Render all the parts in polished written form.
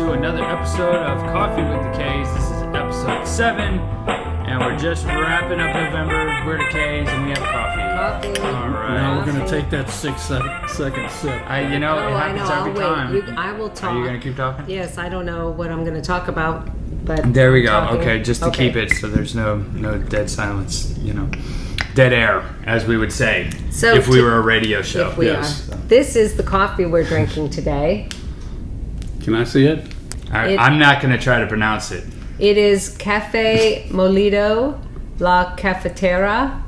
to another episode of Coffee with the K's. This is episode 7, and we're just wrapping up November. We're the K's, and we have coffee. All right. Now we're going to take that 6-second sip. It happens every time. I will talk. Are you going to keep talking? Yes, I don't know what I'm going to talk about, but... There we go. talking. Okay, just to keep it so there's no dead silence, dead air, as we would say, So if we were a radio show. If we are. This is the coffee we're drinking today. Can I see it? I'm not going to try to pronounce it. It is Café Molido La Cafetera.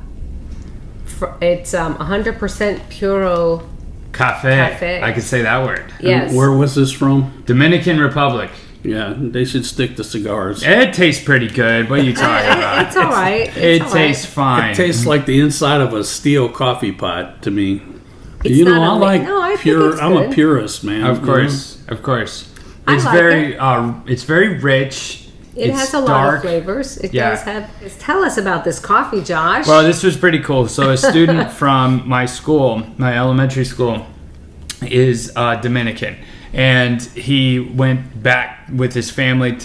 It's 100% Puro Cafe. I could say that word. Yes. And where was this from? Dominican Republic. Yeah, they should stick to cigars. It tastes pretty good. What are you talking about? It's all right. It tastes fine. It tastes like the inside of a steel coffee pot to me. It's I not like I think pure. it's I'm a good. purist, man. Of course. I It's like very it's very rich. It it's has a lot dark. of flavors. It Yeah. does have... Tell us about this coffee, Josh. Well, this was pretty cool. So a student from my school, my elementary school, is Dominican. And he went back with his family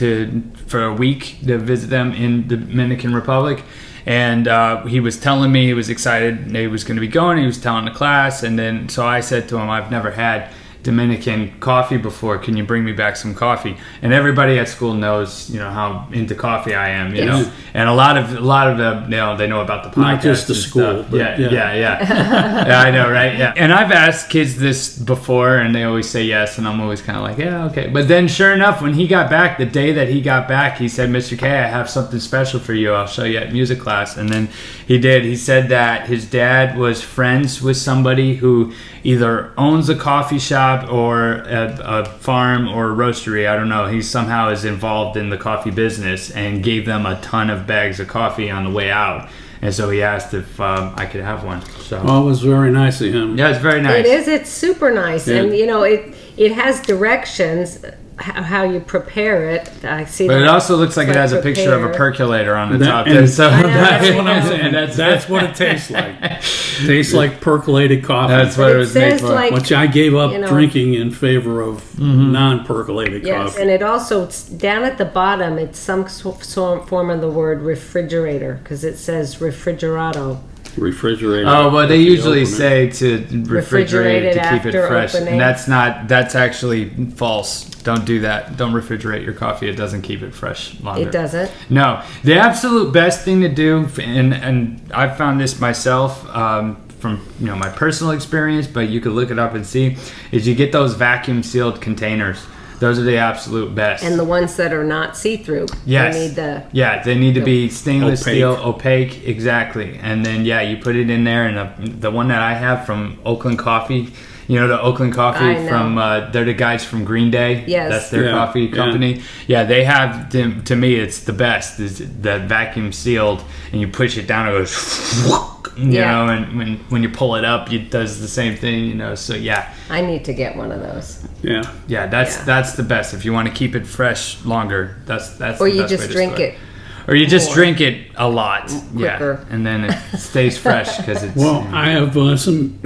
for a week to visit them in the Dominican Republic. And he was telling me he was excited he was going to be going. He was telling the class. And then so I said to him, I've never had Dominican coffee before. Can you bring me back some coffee? And everybody at school knows, how into coffee I am, know. And a lot of them, they know about the podcast. Not just the and school. stuff. But Yeah, yeah, I know, right? Yeah. And I've asked kids this before, and they always say yes, and I'm always kind of like, yeah, okay. But then, sure enough, when he got back, the day that he got back, he said, "Mr. K, I have something special for you. I'll show you at music class." And then he did. He said that his dad was friends with somebody who either owns a coffee shop or a farm or a roastery. I don't know. He somehow is involved in the coffee business and gave them a ton of bags of coffee on the way out. And so he asked if I could have one. So Well, it was very nice of him. yeah, it's very nice. It is. It's super nice. Yeah. And, it has directions how you prepare it. I see. But it also looks like it has a picture of a percolator on the top there. So That's what I'm saying. and That's what it tastes like. Tastes like percolated coffee. That's what it was made says for. like- which I gave up You know. drinking in favor of non-percolated Yes, coffee. and it also, it's down at the bottom, it's some form of the word refrigerator, because it says refrigerado. Refrigerator. Oh, well, they After you usually open it. say to refrigerate it to keep it after fresh. opening. And that's actually false. Don't do that. Don't refrigerate your coffee. It doesn't keep it fresh longer. It doesn't? No. The absolute best thing to do, and I've found this myself from my personal experience, but you could look it up and see, is you get those vacuum sealed containers. Those are the absolute best. And the ones that are not see-through. Yes. They need the... Yeah, they need to be stainless Opaque. steel, opaque, exactly. And then, you put it in there, and the one that I have from Oakland Coffee, the Oakland Coffee I know. from, they're the guys from Green Day. Yes. That's their Yeah, coffee yeah. company. Yeah, they have, to me, it's the best, is that vacuum sealed, and you push it down, it goes, Yeah. and when you pull it up, it does the same thing, so yeah. I need to get one of those. Yeah. Yeah, that's the best. If you want to keep it fresh longer, that's Or the best you way just to drink store it. Or you just more. drink it a lot. Quicker. Yeah, and then it stays fresh because it's Well, I have some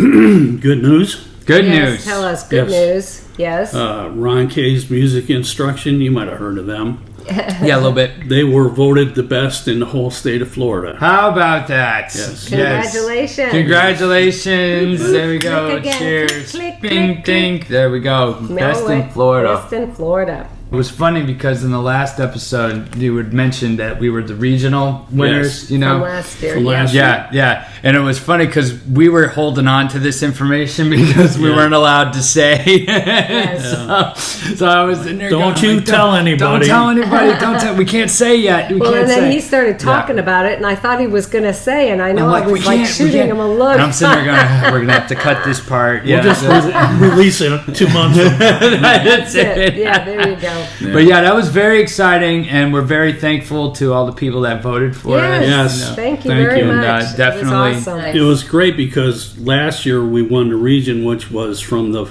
good news. good Yes, news. tell us. Good news. Yes. Ron K's Music Instruction, you might have heard of them. Yeah, a little bit. They were voted the best in the whole state of Florida. How about that? Yes. Congratulations. Congratulations. There we go. Click again. Cheers. Click, Bing, click, ding. There we go. Best in Wait. Florida. Best in Florida. It was funny because in the last episode you had mentioned that we were the regional winners, Yes. From last year. From yeah. last Yeah. And it was funny because we were holding on to this information because we Yeah. weren't allowed to say. Yes. So I was in there Don't going, you like, tell anybody." Don't tell anybody. Don't tell. We can't say yet. We Well, can't and then say. he started talking Yeah. about it, and I thought he was going to say, and I know I'm I was like shooting him a look. And I'm sitting there going, we're gonna have to cut this part. Yeah, We'll just release it 2 months from now. that's it. Yeah, there you go. But yeah, that was very exciting, and we're very thankful to all the people that voted for us. Yes. Thank you Thank very you. And, much. definitely- It was awesome. It was great because last year we won the region, which was from the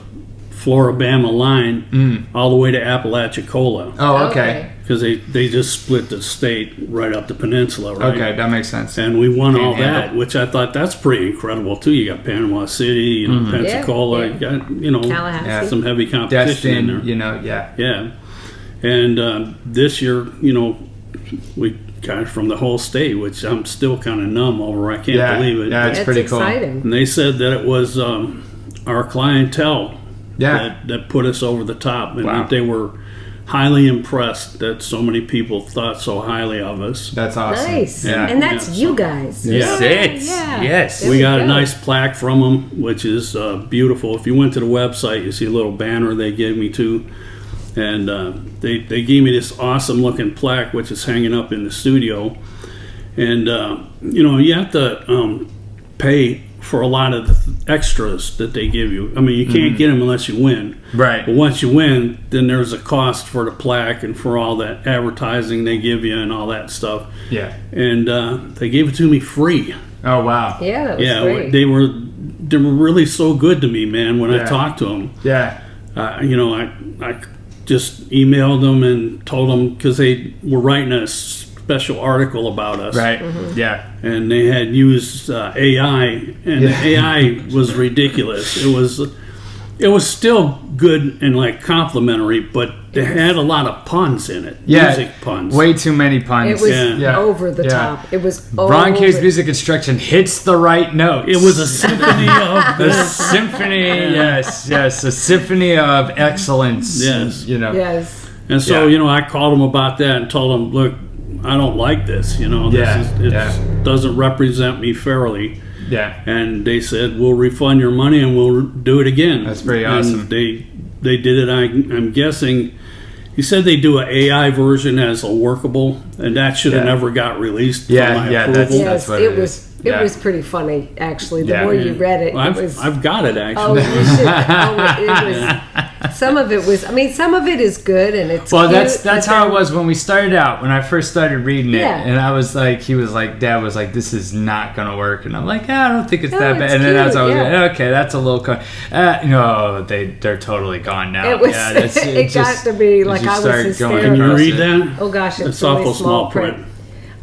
Floribama line all the way to Apalachicola. Oh, okay. Because they just split the state right up the peninsula, right? Okay, that makes sense. And we won all Panhandle. that, which I thought that's pretty incredible too. You got Panama City, Pensacola, Yeah. you got Tallahassee. some heavy competition in there. Destin, yeah. Yeah. And this year, we got it from the whole state, which I'm still kind of numb over. I can't believe it. Yeah, it's pretty cool. Exciting. And they said that it was our clientele that put us over the top, and that they were highly impressed that so many people thought so highly of us. That's awesome. Nice. Yeah. And that's you guys. That's it. Yeah. Yes. There We got a go. nice plaque from them, which is beautiful. If you went to the website, you see a little banner they gave me too. And they gave me this awesome looking plaque, which is hanging up in the studio. And, you have to pay for a lot of the extras that they give you. I mean, you can't get them unless you win. Right. But once you win, then there's a cost for the plaque and for all that advertising they give you and all that stuff. Yeah. And they gave it to me free. Oh, wow. Yeah, that was great. They were really so good to me, man, when I talked to them. Yeah. I just emailed them and told them, because they were writing a special article about us. Right. Mm-hmm. Yeah. And they had used AI, and the AI was ridiculous. It was still good and like complimentary, but they had a lot of puns in it. Yeah. Music puns. Way too many puns. It was Yeah. over the Yeah. top. It was Ron K's over. music instruction hits the right notes. It was a symphony of The symphony, yes, a symphony of excellence. Yes. Yes. And so, Yeah. I called them about that and told them, look, I don't like this. Yeah, It doesn't represent me fairly. Yeah. And they said, we'll refund your money and we'll do it again. That's pretty And awesome. they did it. I'm guessing. He said they do an AI version as a workable, and that should have never got released for my approval. That's Yes, what it it was. is. It Yeah. was pretty funny, actually. The Yeah. more you read it, Well, it was. I've got it Oh, actually. you should. It was. Some of it was. I mean, some of it is good, and it's. Well, cute, that's but how it then- was when we started out. When I first started reading it, Yeah. and I was like, Dad was like, "This is not gonna work," and I'm like, I don't think it's No, that bad. it's And then as I was cute, like, okay, that's a little. No, they're totally gone now. It was. Yeah, that's- It got to be like I was start going hysterical. Can you across read it. that? Oh gosh, it's It's really awful small small print. print.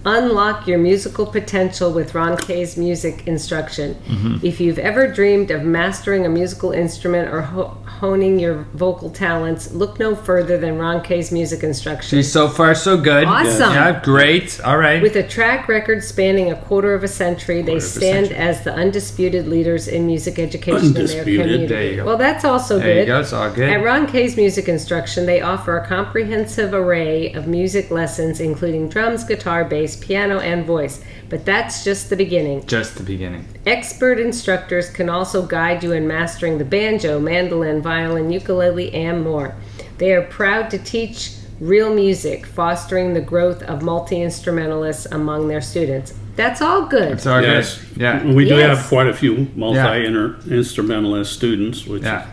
Unlock your musical potential with Ron K's music instruction. Mm-hmm. If you've ever dreamed of mastering a musical instrument or honing your vocal talents, look no further than Ron K's music instruction. She's so far so good. Awesome. Yeah, great. All right. With a track record spanning a quarter of a century, they stand as the undisputed leaders in music education in their Undisputed, community. there you go. Well, that's also there good. you go. It's all good. At Ron K's Music Instruction, they offer a comprehensive array of music lessons, including drums, guitar, bass, piano, and voice. But that's just the beginning. Just the beginning. Expert instructors can also guide you in mastering the banjo, mandolin, violin, ukulele, and more. They are proud to teach real music, fostering the growth of multi-instrumentalists among their students. That's all good. It's all Yes. good. Yeah. We do Yes. have quite a few multi-instrumentalist students. Which Yeah.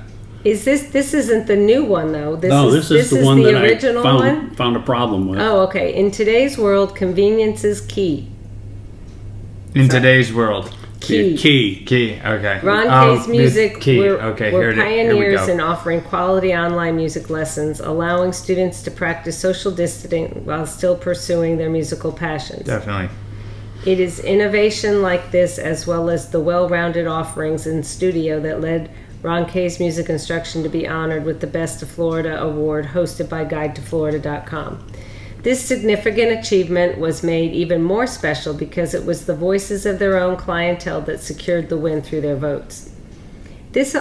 Is this isn't the new one though? this is the one that I original one? found a problem with. Oh, okay. In today's world, convenience is key. In today's world. Key. Key. Okay. Ron Oh, K's Music, Key. we're, Okay. we're Here pioneers we in go. offering quality online music lessons, allowing students to practice social distancing while still pursuing their musical passions. Definitely. It is innovation like this, as well as the well-rounded offerings in studio, that led Ron K's Music Instruction to be honored with the Best of Florida award hosted by GuideToFlorida.com. This significant achievement was made even more special because it was the voices of their own clientele that secured the win through their votes. This,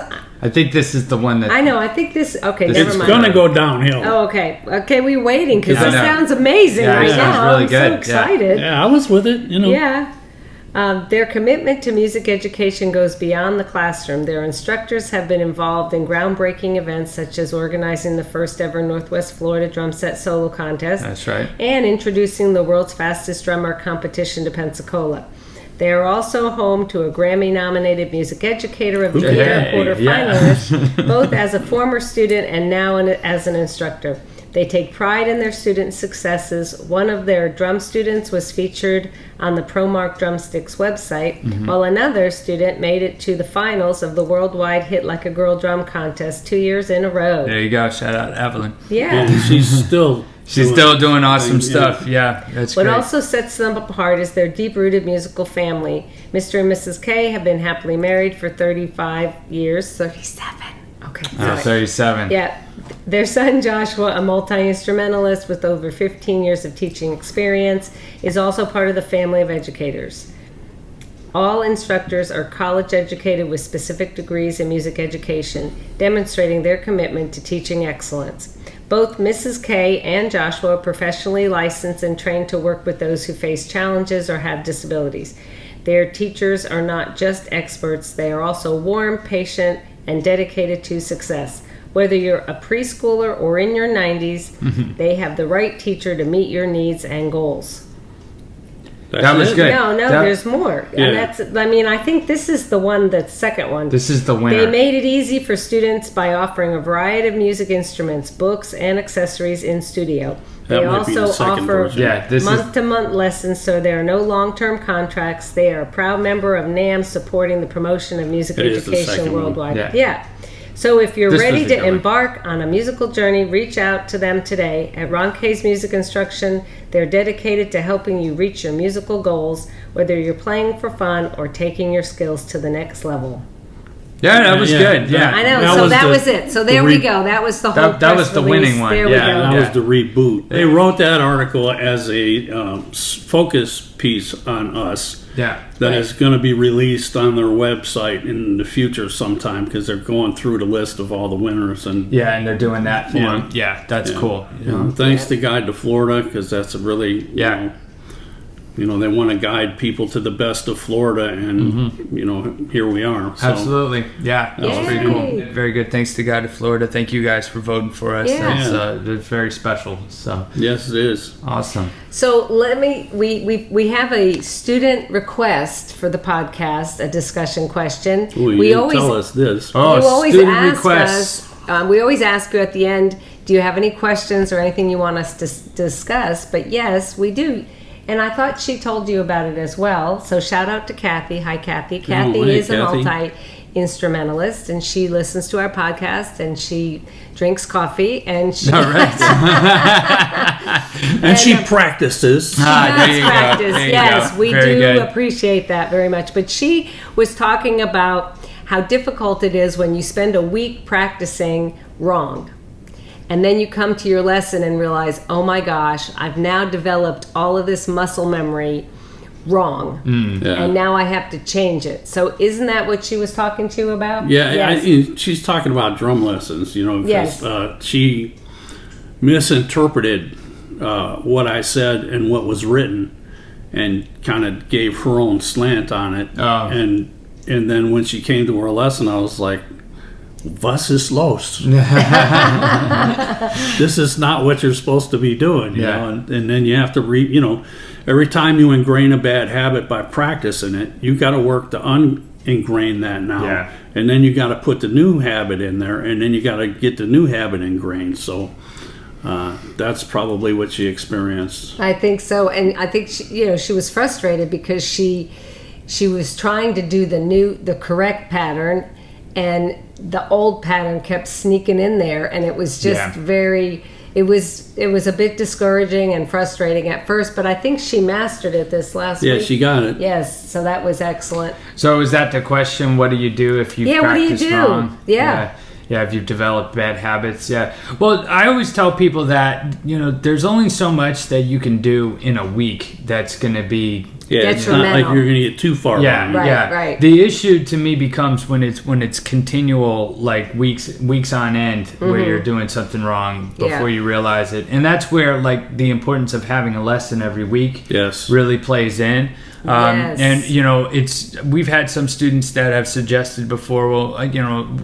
I think this is the one that. I know, I think this, okay, This never It's mind. going to go downhill. Oh, okay. Okay, we're waiting because I this know. sounds amazing Yeah, it right sounds now. really I'm good. so excited. Yeah, I was with it. Yeah. Their commitment to music education goes beyond the classroom. Their instructors have been involved in groundbreaking events such as organizing the first ever Northwest Florida Drum Set Solo Contest That's right. and introducing the world's fastest drummer competition to Pensacola. They are also home to a Grammy-nominated music educator of the year Hey, quarterfinalist, both as a former student and now as an instructor. They take pride in their students' successes. One of their drum students was featured on the ProMark Drumsticks website, while another student made it to the finals of the worldwide Hit Like a Girl Drum Contest 2 years in a row. There you go. Shout out Evelyn. Yeah. And she's still doing awesome things, stuff. Yeah, that's What great. also sets them apart is their deep-rooted musical family. Mr. and Mrs. K have been happily married for 35 years. 37. Oh, Okay, Oh, sorry. so he's 7. Yeah. Their son Joshua, a multi-instrumentalist with over 15 years of teaching experience, is also part of the family of educators. All instructors are college educated with specific degrees in music education, demonstrating their commitment to teaching excellence. Both Mrs. K and Joshua are professionally licensed and trained to work with those who face challenges or have disabilities. Their teachers are not just experts, they are also warm, patient, and dedicated to success. Whether you're a preschooler or in your 90s, they have the right teacher to meet your needs and goals. That was good. No, there's more. Yeah. And I think this is the second one. This is the winner. They made it easy for students by offering a variety of music instruments, books, and accessories in studio. That They might be the also second offer version. Yeah, this is month-to-month lessons, so there are no long-term contracts. They are a proud member of NAMM, supporting the promotion of music It is the education second one. worldwide. Yeah. So if you're This ready was the to good one. embark on a musical journey, reach out to them today. At Ron K's Music Instruction, they're dedicated to helping you reach your musical goals, whether you're playing for fun or taking your skills to the next level. Yeah, that was Yeah, good. Yeah. I know, That so was that the- was it. So the there we re- go. That was the whole That press was the release. winning one. There we Yeah. go. That Yeah. was the reboot. They wrote that article as a focus piece on us Yeah. that is going to be released on their website in the future sometime, because they're going through the list of all the winners. And Yeah, and they're doing that for Yeah. him. Yeah, that's Yeah. cool. You know? thanks to Guide to Florida, because that's a really Yeah. they want to guide people to the best of Florida, and here we are. So, Absolutely. Yeah, that's Yay. pretty cool. Very good. Thanks to God of Florida. Thank you guys for voting for us. Yeah. That's very special. So yes, it is. awesome. So we have a student request for the podcast, a discussion question. Ooh, you we didn't always tell us this. Oh, you always student ask requests. us. We always ask you at the end, do you have any questions or anything you want us to discuss? But yes, we do. And I thought she told you about it as well. So shout out to Kathy. Hi, Kathy. Kathy hey, is a Kathy. multi-instrumentalist, and she listens to our podcast, and she drinks coffee, and she All right. And she practices. Ah, there That's you go. practice. There you Yes, go. we Very do good. appreciate that very much. But she was talking about how difficult it is when you spend a week practicing wrong. And then you come to your lesson and realize, oh my gosh, I've now developed all of this muscle memory wrong. Yeah. And now I have to change it. So isn't that what she was talking to you about? Yeah, Yes. she's talking about drum lessons, because Yes. she misinterpreted what I said and what was written, and kind of gave her own slant on it. Oh. And then when she came to her lesson, I was like, "Was ist los? This is not what you're supposed to be doing." You Yeah. know? And then you have to every time you ingrain a bad habit by practicing it, you got to work to ingrain that now. Yeah. And then you got to put the new habit in there, and then you got to get the new habit ingrained. So that's probably what she experienced. I think so. And I think she was frustrated because she was trying to do the correct pattern, and the old pattern kept sneaking in there, and it was just Yeah. it was a bit discouraging and frustrating at first, but I think she mastered it this last Yeah, week. she got it. Yes, so that was excellent. So is that the question? What do you do if you Yeah, what do you practice do? wrong? Yeah. Yeah, if you've developed bad habits. Yeah. Well, I always tell people that, there's only so much that you can do in a week that's going to be Yeah, it's not like Detrimental. you're going to get too far yeah, wrong. Right, yeah. right. The issue to me becomes when it's continual, like weeks on end, where you're doing something wrong before Mm-hmm. Yeah. you realize it, and that's where like the importance of having a lesson every week Yes. really plays in. Yes. And we've had some students that have suggested before, well,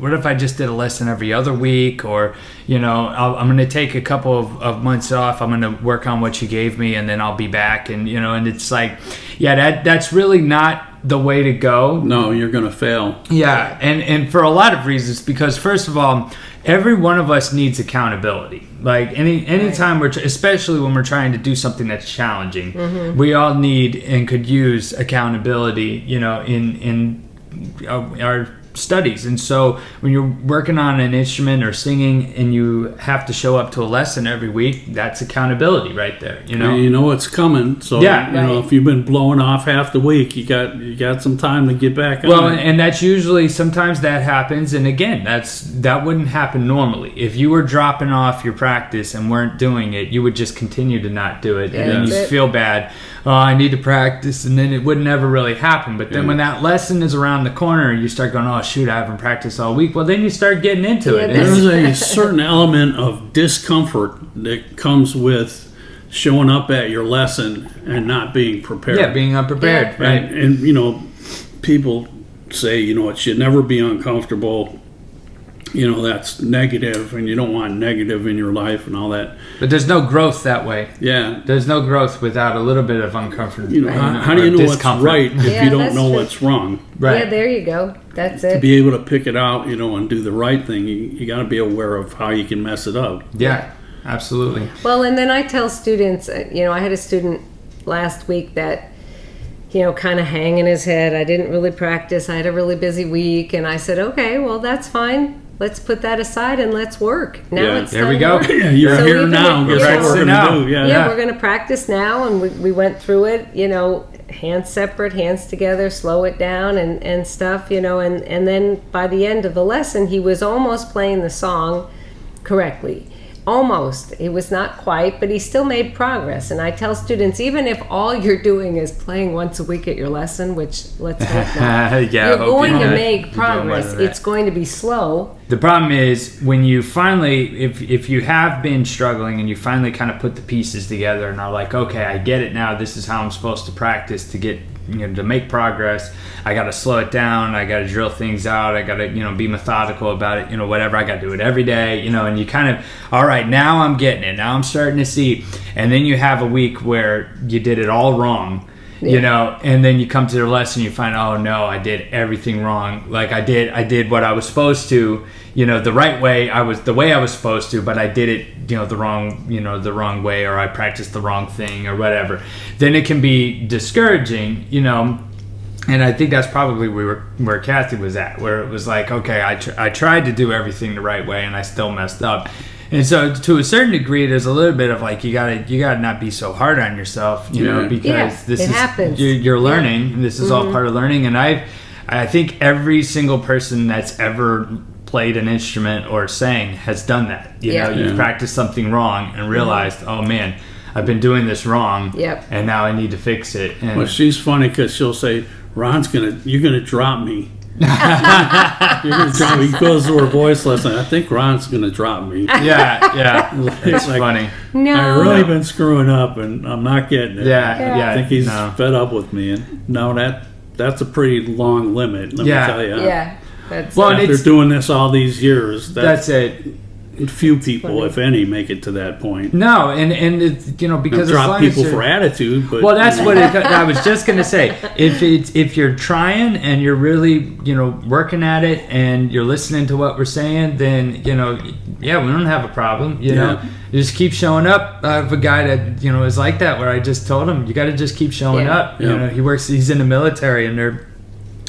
what if I just did a lesson every other week, or I'm going to take a couple of months off, I'm going to work on what you gave me, and then I'll be back, and and it's like, yeah, that's really not the way to go. No, you're going to fail. Yeah, and for a lot of reasons, because first of all, every one of us needs accountability. Like anytime especially when we're trying to do something that's challenging, we all need and could use accountability. In our studies. And so when you're working on an instrument or singing and you have to show up to a lesson every week, that's accountability right there, you know? And you know it's coming, so Yeah. you know, if you've been blowing off half the week, you got some time to get back on. Well, and that's usually, sometimes that happens, and again, that wouldn't happen normally. If you were dropping off your practice and weren't doing it, you would just continue to not do it, and then you feel bad. Oh, I need to practice, and then it would never really happen. But then when that lesson is around the corner, you start going, oh shoot, I haven't practiced all week. Well, then you start getting into it. There's a certain element of discomfort that comes with showing up at your lesson and not being prepared. Yeah, being unprepared, right? And you know, people say, you know, it should never be uncomfortable. You know, that's negative, and you don't want negative in your life and all that. But there's no growth that way. Yeah. There's no growth without a little bit of uncomfort. You know, how do you know what's right if you don't know what's wrong? Right. Yeah, there you go. That's it. To be able to pick it out, you know, and do the right thing, you got to be aware of how you can mess it up. Yeah, absolutely. Well, and then I tell students, you know, I had a student last week that, you know, kind of hanging his head. I didn't really practice. I had a really busy week. And I said, okay, well, that's fine. Let's put that aside and let's work. Now it's there time we to go. work. Yeah, you're So here even now. if, That's what we're now. going to do. Yeah, we're going to practice now. And we went through it, you know, hands separate, hands together, slow it down and stuff, you know. And then by the end of the lesson, he was almost playing the song correctly. Almost. It was not quite, but he still made progress. And I tell students, even if all you're doing is playing once a week at your lesson, which let's hope not, Yeah, you're going to you're make doing progress. better than that. It's going to be slow. The problem is when you finally, if you have been struggling and you finally kind of put the pieces together and are like, okay, I get it now. This is how I'm supposed to practice to get, you know, to make progress. I got to slow it down. I got to drill things out. I got to, you know, be methodical about it. You know, whatever. I got to do it every day. You know, and you kind of, all right, now I'm getting it. Now I'm starting to see. And then you have a week where you did it all wrong. You know, and then you come to the lesson, you find, oh no, I did everything wrong. Like I did what I was supposed to, you know, the right way. The way I was supposed to, but I did it, you know, the wrong way, or I practiced the wrong thing or whatever. Then it can be discouraging, you know. And I think that's probably where Kathy was at, where it was like, okay, I tried to do everything the right way and I still messed up. And so to a certain degree, there's a little bit of like, you gotta not be so hard on yourself, you know, because this is happens. You're learning. And this is all part of learning. And I think every single person that's ever played an instrument or sang has done that. You know, you've practiced something wrong and realized, oh man, I've been doing this wrong. And now I need to fix it. And well, she's funny because she'll say, you're gonna drop me. You're gonna drop me. He goes to her voice lesson. I think Ron's gonna drop me. Yeah. It's like, funny. No. I've really been screwing up and I'm not getting it. Yeah. I think he's fed up with me. And no, that's a pretty long limit, let me tell you. Yeah. That's Well, After doing this all these years, that's it. Few people, if any, make it to that point. No, and it, you know, because drop people for attitude, but well, that's what I was just gonna say. If you're trying and you're really, you know, working at it and you're listening to what we're saying, then you know, yeah, we don't have a problem. You know, you just keep showing up. I have a guy that, you know, is like that, where I just told him, you got to just keep showing up. You know, he's in the military and they're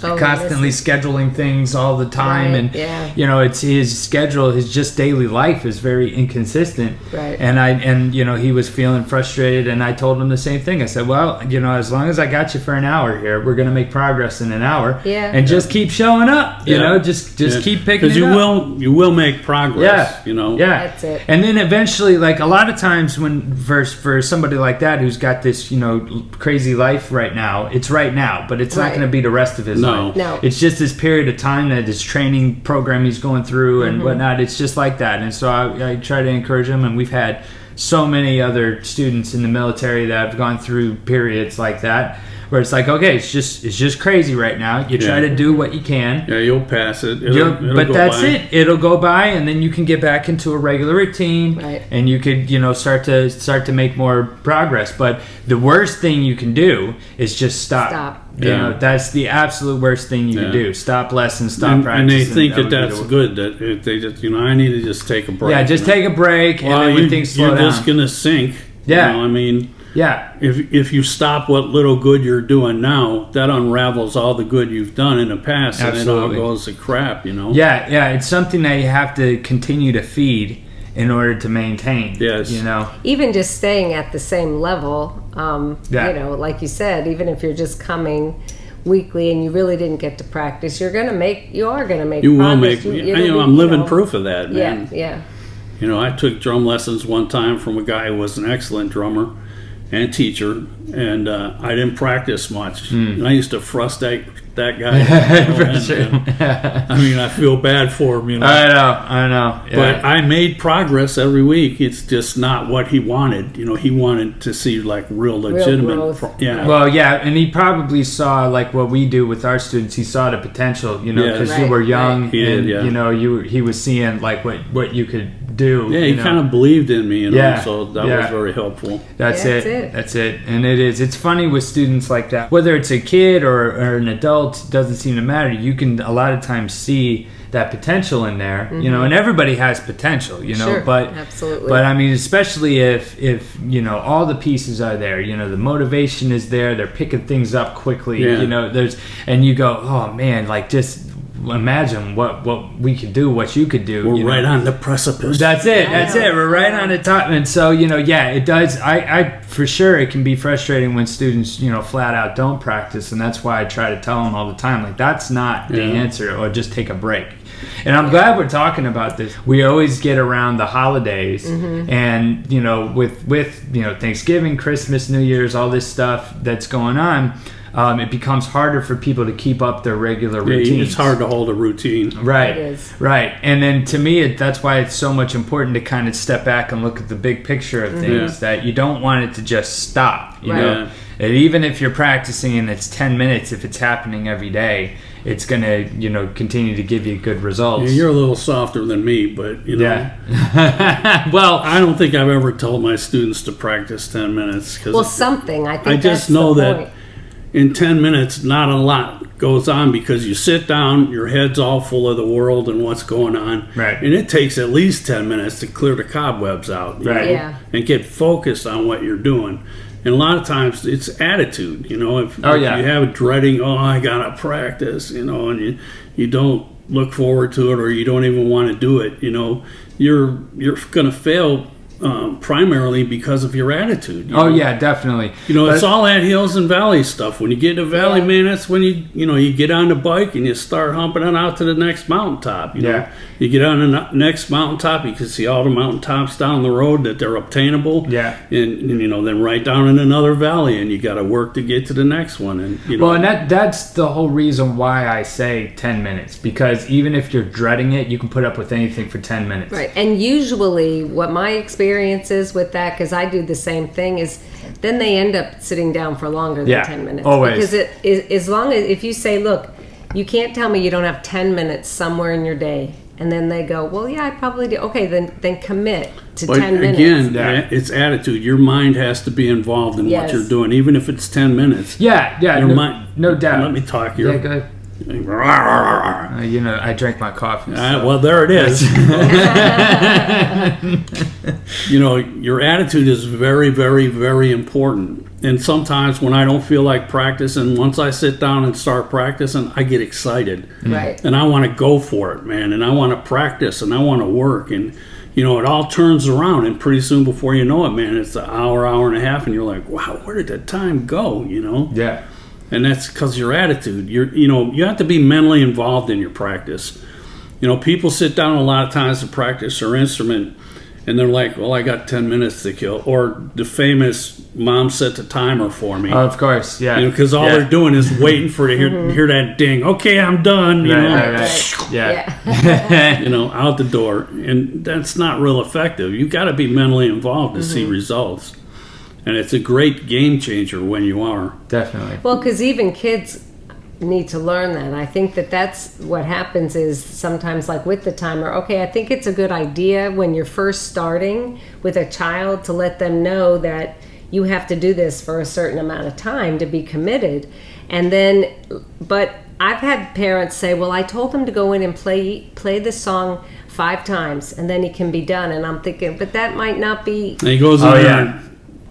constantly scheduling things all the time, and you know, it's his schedule, his just daily life is very inconsistent, and you know, he was feeling frustrated, and I told him the same thing. I said, well, you know, as long as I got you for an hour here, we're gonna make progress in an hour, and just keep showing up, you know, just keep picking it up. You will make progress, you know. That's it. And then eventually, like a lot of times when for somebody like that who's got this, you know, crazy life right now, it's right now, but it's not going to be the rest of his life. No. It's just this period of time that this training program he's going through and whatnot. It's just like that. And so I try to encourage him, and we've had so many other students in the military that have gone through periods like that, where it's like, okay, it's just crazy right now. You try to do what you can. Yeah, you'll pass it. But that's it. It'll go by, and then you can get back into a regular routine, and you could, you know, start to make more progress. But the worst thing you can do is just stop. You know, that's the absolute worst thing you can do. Stop lessons, stop practice. And they think that's good. That if they just, you know, I need to just take a break. Yeah, just take a break, and then when things slow down. You're just gonna sink. Yeah, you know, I mean. Yeah, If you stop what little good you're doing now, that unravels all the good you've done in the past, Absolutely. and it all goes to crap, you know? Yeah, it's something that you have to continue to feed in order to maintain. Yes. You know? Even just staying at the same level, Yeah. you know, like you said, even if you're just coming weekly and you really didn't get to practice, you are going to make You progress. will make, I'm living proof of that, man. Yeah. You know, I took drum lessons one time from a guy who was an excellent drummer and teacher, and I didn't practice much. And I used to frustrate that guy. I mean, I feel bad for him, you know. I know. Yeah. But I made progress every week. It's just not what he wanted. You know, he wanted to see like real legitimate. growth. Yeah. Well, yeah, and he probably saw like what we do with our students. He saw the potential, you know, Yeah. because Right, you were young, right. He did, and yeah. you know, he was seeing like what you could do. Yeah, you he know. kind of believed in me, you know, Yeah, so that yeah. was very helpful. That's Yeah, it. That's it. And it is. It's funny with students like that. Whether it's a kid or an adult, it doesn't seem to matter. You can a lot of times see that potential in there, you know, and everybody has potential, you know, Sure, but absolutely. But I mean, especially if you know all the pieces are there, you know, the motivation is there, they're picking things up quickly, Yeah. you know, and you go, oh man, like just imagine what we could do, what you could do. We're you know? right on the precipice. That's it. That's it. We're right on the top. And so, you know, yeah, it does. I for sure, it can be frustrating when students, you know, flat out don't practice. And that's why I try to tell them all the time, like, that's not the Yeah. answer, or just take a break. And I'm glad we're talking about this. We always get around the holidays and, you know, with, you know, Thanksgiving, Christmas, New Year's, all this stuff that's going on, it becomes harder for people to keep up their regular routines. Yeah, it's hard to hold a routine. Right. It is. Right. And then to me, that's why it's so much important to kind of step back and look at the big picture of things, that you don't want it to just stop. You Right. know, and even if you're practicing and it's 10 minutes, if it's happening every day, it's going to, you know, continue to give you good results. Yeah, you're a little softer than me, but, you know. Yeah. Well, I don't think I've ever told my students to practice 10 minutes. Cause Well, something. I think I that's just know the that point. in 10 minutes, not a lot goes on because you sit down, your head's all full of the world and what's going on. Right. And it takes at least 10 minutes to clear the cobwebs out. you Right. know, Yeah. And get focused on what you're doing. And a lot of times it's attitude, you know, if Oh, yeah. you have dreading, oh, I gotta practice, you know, and you don't look forward to it or you don't even want to do it, you know, you're gonna fail primarily because of your attitude. You oh know? yeah, definitely. You know, it's But- all that hills and valleys stuff. When you get to valley, Yeah. man, that's when you get on the bike and you start humping it out to the next mountaintop. You know, Yeah. you get on the next mountaintop, you can see all the mountaintops down the road that they're obtainable. Yeah. and you know, then right down in another valley, and you got to work to get to the next one. And you know, Well, and that's the whole reason why I say 10 minutes, because even if you're dreading it, you can put up with anything for 10 minutes. Right. And usually what my experience is with that, because I do the same thing, is then they end up sitting down for longer than Yeah, 10 minutes. always. Because it is, as long as, if you say, look, you can't tell me you don't have 10 minutes somewhere in your day, and then they go, well, yeah, I probably do. Okay, then commit to but 10 minutes. again, Yeah. it's attitude. Your mind has to be involved in Yes. what you're doing, even if it's 10 minutes. Yeah, Your no, mind. no doubt. Let me talk here. Yeah, go ahead. You know, I drank my coffee. So. Well, there it is. You know, your attitude is very, very, very important. And sometimes when I don't feel like practicing, once I sit down and start practicing, I get excited. Right. And I want to go for it, man. And I want to practice and I want to work. And, you know, it all turns around. And pretty soon before you know it, man, it's an hour, hour and a half. And you're like, wow, where did that time go, you know? Yeah. And that's because your attitude. You have to be mentally involved in your practice. You know, people sit down a lot of times to practice their instrument, and they're like, "Well, I got 10 minutes to kill," or the famous "Mom set the timer for me." Of course, yeah. Because all Yeah. they're doing is waiting for to hear that ding. Okay, I'm done. You know, Right. Yeah. Yeah. you know, out the door, and that's not real effective. You got to be mentally involved to see results, and it's a great game changer when you are. Definitely. Well, because even kids need to learn that. I think that's what happens is sometimes, like with the timer, okay, I think it's a good idea when you're first starting with a child to let them know that you have to do this for a certain amount of time to be committed. And then, but I've had parents say, well, I told him to go in and play the song 5 times and then he can be done. And I'm thinking, but that might not be. And he goes in Oh, there yeah. and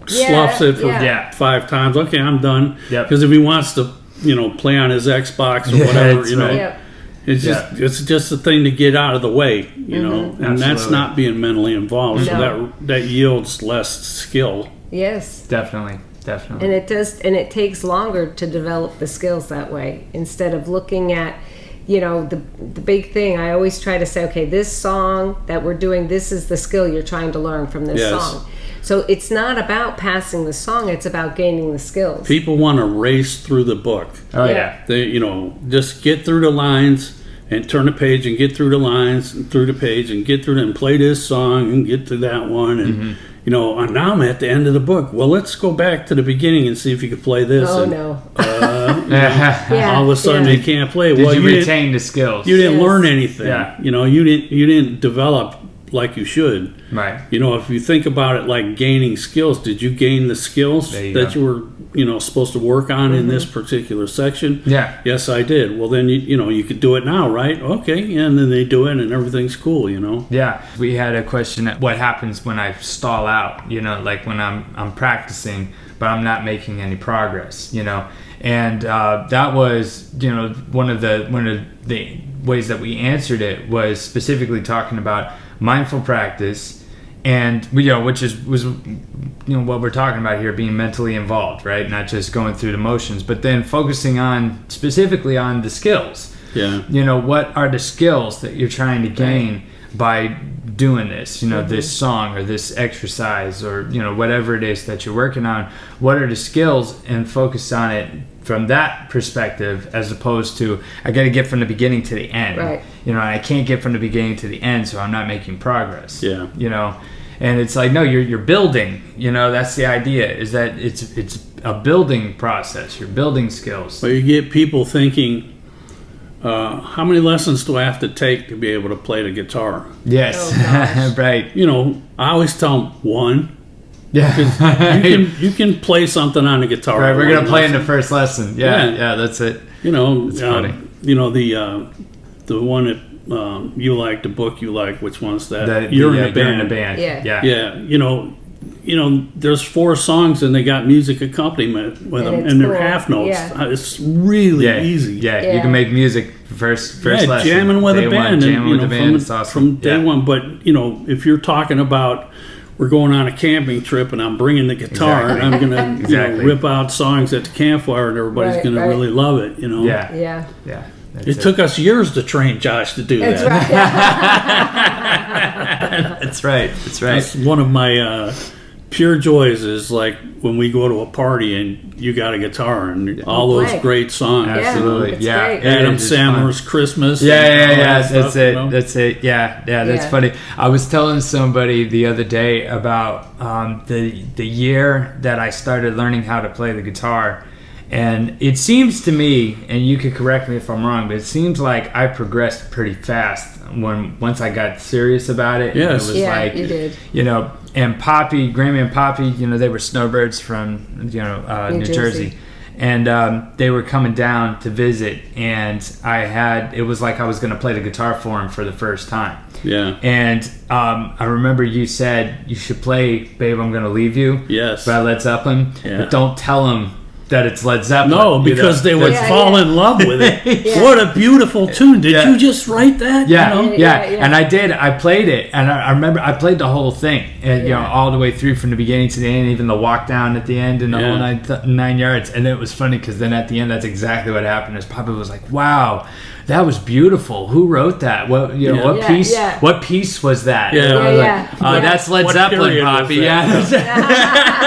sloughs it for Yeah. 5 times. Okay, I'm done. Yep. Because if he wants to, play on his Xbox or Yeah, whatever, that's right. it's just a thing to get out of the way, and that's Absolutely. not being mentally involved. So No. that yields less skill. Yes. Definitely. And it takes longer to develop the skills that way, instead of looking at, the big thing. I always try to say, okay, this song that we're doing, this is the skill you're trying to learn from this Yes. song. So it's not about passing the song, it's about gaining the skills. People want to race through the book. Oh Yeah. yeah. They, just get through the lines and turn the page and get through the lines and through the page and get through them and play this song and get to that one. And, and now I'm at the end of the book. Well, let's go back to the beginning and see if you could play this. Oh, and, no. Yeah. all of a sudden Yeah. they can't play. Did well, you didn't- retain the skills? You didn't Yes. learn anything. Yeah. You didn't develop like you should. Right. If you think about it like gaining skills, did you gain the skills There you that go. you were, supposed to work on in this particular section? Yeah. Yes, I did. Well, then you could do it now, right? Okay, yeah, and then they do it, and everything's cool. Yeah, we had a question at what happens when I stall out, like when I'm practicing, but I'm not making any progress, and that was, one of the ways that we answered it was specifically talking about mindful practice, and which was what we're talking about here, being mentally involved, right? Not just going through the motions, but then focusing on specifically on the skills. Yeah. What are the skills that you're trying to gain by doing this, this song or this exercise or, whatever it is that you're working on? What are the skills, and focus on it from that perspective, as opposed to, I got to get from the beginning to the end. Right. I can't get from the beginning to the end, so I'm not making progress. Yeah. And it's like, no, you're building, that's the idea, is that it's a building process. You're building skills. But you get people thinking, how many lessons do I have to take to be able to play the guitar? Yes. Oh, gosh. Right. I always tell them 1. Yeah. You can play something on the guitar. Right, we're one gonna play in the lesson. first lesson. Yeah, that's it. It's funny. The one that you like, the book you like. Which one's that? You're in in the a band. Yeah. Yeah. There's 4 songs and they got music accompaniment with them, it's and they're cool. half notes. Yeah. It's really easy. Yeah, Yeah. you can make music first lesson. jamming with Day a one, band, jamming with the band. It's awesome. from day Yeah. one. But if you're talking about, we're going on a camping trip and I'm bringing the guitar Exactly. and I'm gonna Exactly. rip out songs at the campfire and everybody's Right, gonna right. really love it. Yeah. Yeah. Yeah. It took us years to train Josh to do That's that. right. That's right. That's right. That's one of my pure joys, is like when we go to a party and you got a guitar and all those Right. great songs. Absolutely. it's Yeah. great. It Adam is. It's fun. Sandler's Christmas. Yeah, and all yeah. that That's stuff, it. you know? That's it. Yeah, that's Yeah. funny. I was telling somebody the other day about the year that I started learning how to play the guitar, and it seems to me, and you could correct me if I'm wrong, but it seems like I progressed pretty fast once I got serious about it. Yes. And it was Yeah, like, you did. and Poppy, Grammy and Poppy, they were snowbirds from New Jersey. And they were coming down to visit, and it was like I was going to play the guitar for them for the first time. Yeah. And I remember you said you should play "Babe, I'm Gonna Leave You" Yes. by Led Zeppelin, Yeah. but don't tell them that it's Led Zeppelin. No, because they would Yeah, fall yeah. in love with it. Yeah. What a beautiful tune. Did Yeah. you just write that? Yeah, You know? yeah, Yeah. and I did. I played it, and I remember I played the whole thing, and Yeah. all the way through from the beginning to the end, even the walk down at the end, and the Yeah. whole 9 yards. And it was funny because then at the end, that's exactly what happened. Is Papa was like, "Wow, that was beautiful. Who wrote that? What Yeah. what Yeah, piece? yeah. What piece was that?" Yeah. And I was Yeah, like, yeah. That's Led What Zeppelin, period was Poppy. that?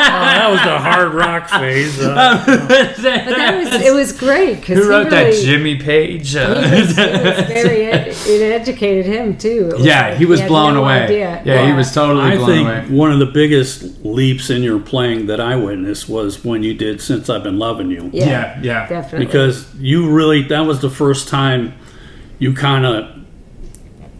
Oh, that was the hard rock phase. It was great because Who wrote that? Jimmy Page. It educated him too. It was Yeah, like he was had blown no away. idea. Yeah, he was totally I blown think away. one of the biggest leaps in your playing that I witnessed was when you did "Since I've Been Loving You." Yeah, Yeah. definitely. Because that was the first time you kind of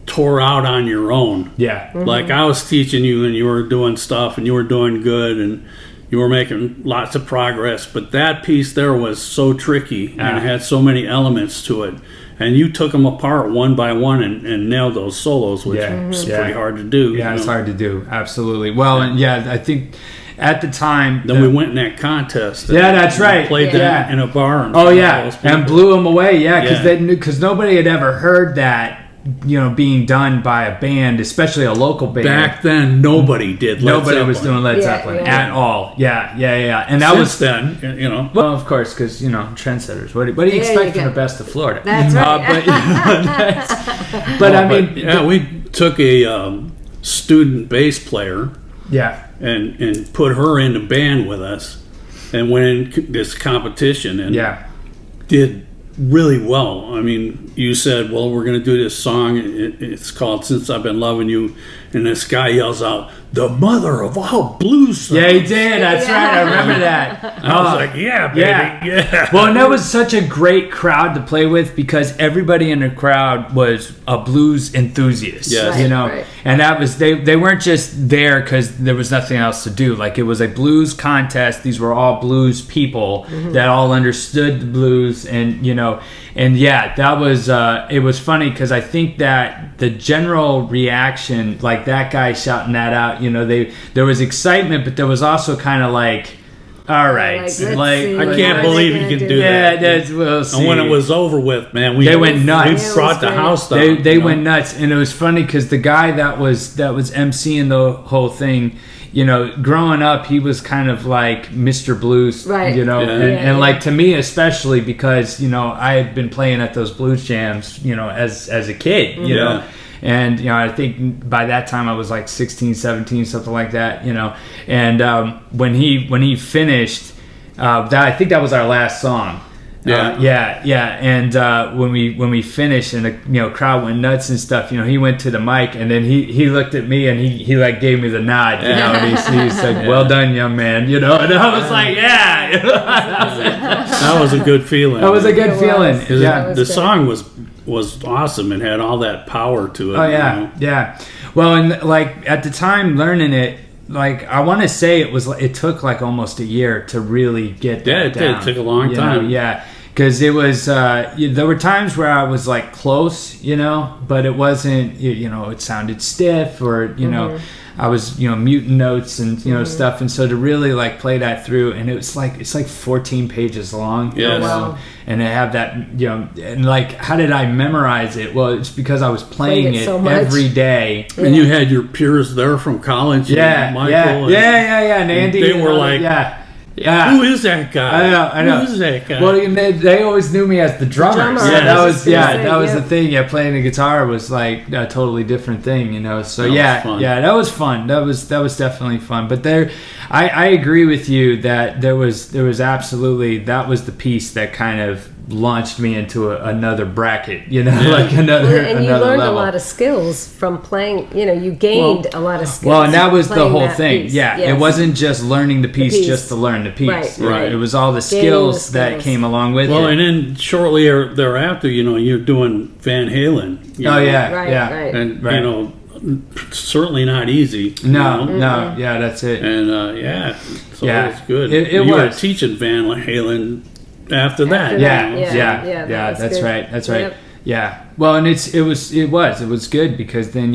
tore out on your own. Yeah. Like I was teaching you and you were doing stuff and you were doing good and you were making lots of progress, but that piece there was so tricky and it had so many elements to it. And you took them apart one by one and nailed those solos, which Yeah. is Yeah. pretty hard to do. Yeah, you it's know? hard to do. Absolutely. Well, and I think, at the time. Then we went in that contest. Yeah, that's right. Played that in a bar. Oh yeah, and blew them away. Yeah, because nobody had ever heard that. Being done by a band, especially a local band. Back then, nobody did. Nobody was doing Led Zeppelin at all. Yeah. And that was then, Well, of course, because trendsetters. What do you expect from the best of Florida? That's right. But we took a student bass player. Yeah. And put her in the band with us, and went in this competition and did really well. I mean, you said, well, we're going to do this song. It's called Since I've Been Loving You. And this guy yells out, the mother of all blues songs. Yeah, he did. That's right. I remember that. I was like, yeah, baby. Yeah. Well, and that was such a great crowd to play with because everybody in the crowd was a blues enthusiast. Yes. Right. And that was, they weren't just there because there was nothing else to do. Like, it was a blues contest. These were all blues people that all understood the blues and, and that was, it was funny because I think that the general reaction, like that guy shouting that out, there was excitement, but there was also kind of like, all right, I can't believe you can do that. We'll see. And when it was over with, man, they went nuts. We brought the house down. They went nuts, and it was funny because the guy that was emceeing the whole thing, growing up, he was kind of like Mr. Blues, right? And like to me especially because I had been playing at those blues jams, as a kid, And I think by that time I was like 16, 17, something like that, And when he finished, I think that was our last song. And when we finished and the crowd went nuts and stuff, he went to the mic and then he looked at me and he like gave me the nod, and he said, "Well done, young man," and I was like, that was a good feeling. That was a good feeling. The song was awesome and had all that power to it. Oh yeah. Well, and like at the time learning it, like I want to say it took like almost a year to really get that down. It took a long time. Because it was there were times where I was like close, but it wasn't, it sounded stiff or I was muting notes and stuff, and so to really like play that through, and it's like 14 pages long. And to have that, and like, how did I memorize it? Well, it's because I was playing it so every day. And you had your peers there from college. Michael. And Andy. They were like, who is that guy? I know. Who is that guy? Well, they always knew me as the drummer. That was the thing. Yeah, playing the guitar was like a totally different thing, So that was fun. That was definitely fun. But I agree with you that there was absolutely, that was the piece that kind of launched me into another bracket, like another. And you learned level. a lot of skills from playing. You gained a lot of skills. Well, and that was the whole thing. Piece. Yeah, yes. It wasn't just learning the piece just to learn the piece. Right. It was all the skills that came along with it. Well, and then shortly thereafter, you're doing Van Halen. Right. And certainly not easy. No, that's it. And so it was good. You were teaching Van Halen after that. That's right. Yep. Yeah. Well, and it was good because then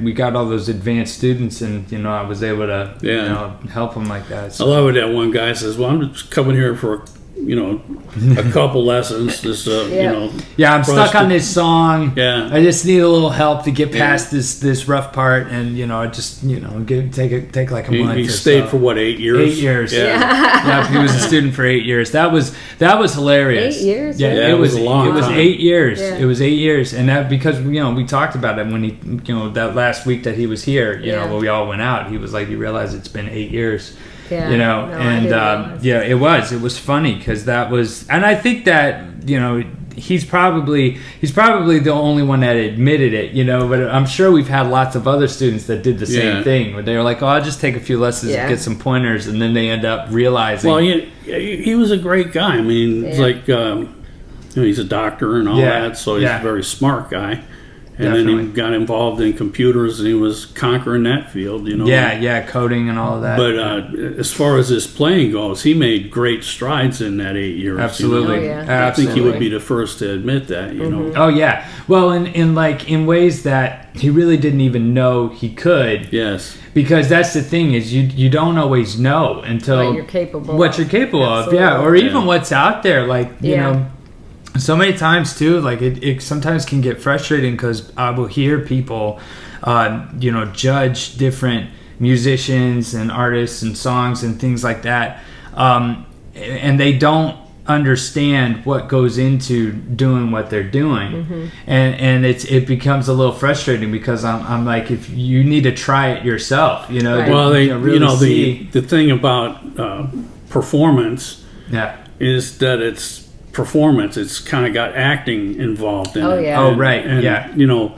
we got all those advanced students, and I was able to help them like that. So. I love it that one guy says, "Well, I'm just coming here for a couple lessons." This I'm stuck on this song. Yeah, I just need a little help to get past this rough part, and I just take like a month. He stayed for what, 8 years? 8 years. Yeah. He was a student for 8 years. That was hilarious. 8 years. Yeah, it was a long time. It was 8 years. Yeah. It was 8 years, and that because we talked about it when he that last week that he was here. When we all went out, he was like, "You realize it's been 8 years." It was funny because that was, and I think that he's probably the only one that admitted it, but I'm sure we've had lots of other students that did the same thing where they were like, "Oh, I'll just take a few lessons and get some pointers," and then they end up realizing. Well, he was a great guy. I mean, it's like he's a doctor and all that, so he's a very smart guy. And Definitely. then he got involved in computers, and he was conquering that field, you know. Yeah, coding and all of that. But as far as his playing goes, he made great strides in that 8 years. Absolutely. You know? Oh, yeah. I think he would Absolutely. be the first to admit that, you know. Oh yeah. Well, in ways that he really didn't even know he could. Yes. Because that's the thing is you don't always know until What you're capable what of. you're capable of. Absolutely. Yeah, or even Yeah. what's out there. Like you Yeah. know, so many times too. Like it sometimes can get frustrating because I will hear people, you know, judge different musicians and artists and songs and things like that, and they don't understand what goes into doing what they're doing, and it becomes a little frustrating because I'm like, if you need to try it yourself, you know. Right. Well, really see. the thing about performance Yeah. is that it's performance. It's kind of got acting involved in Oh, it. yeah. Oh, right. And, Yeah. you know,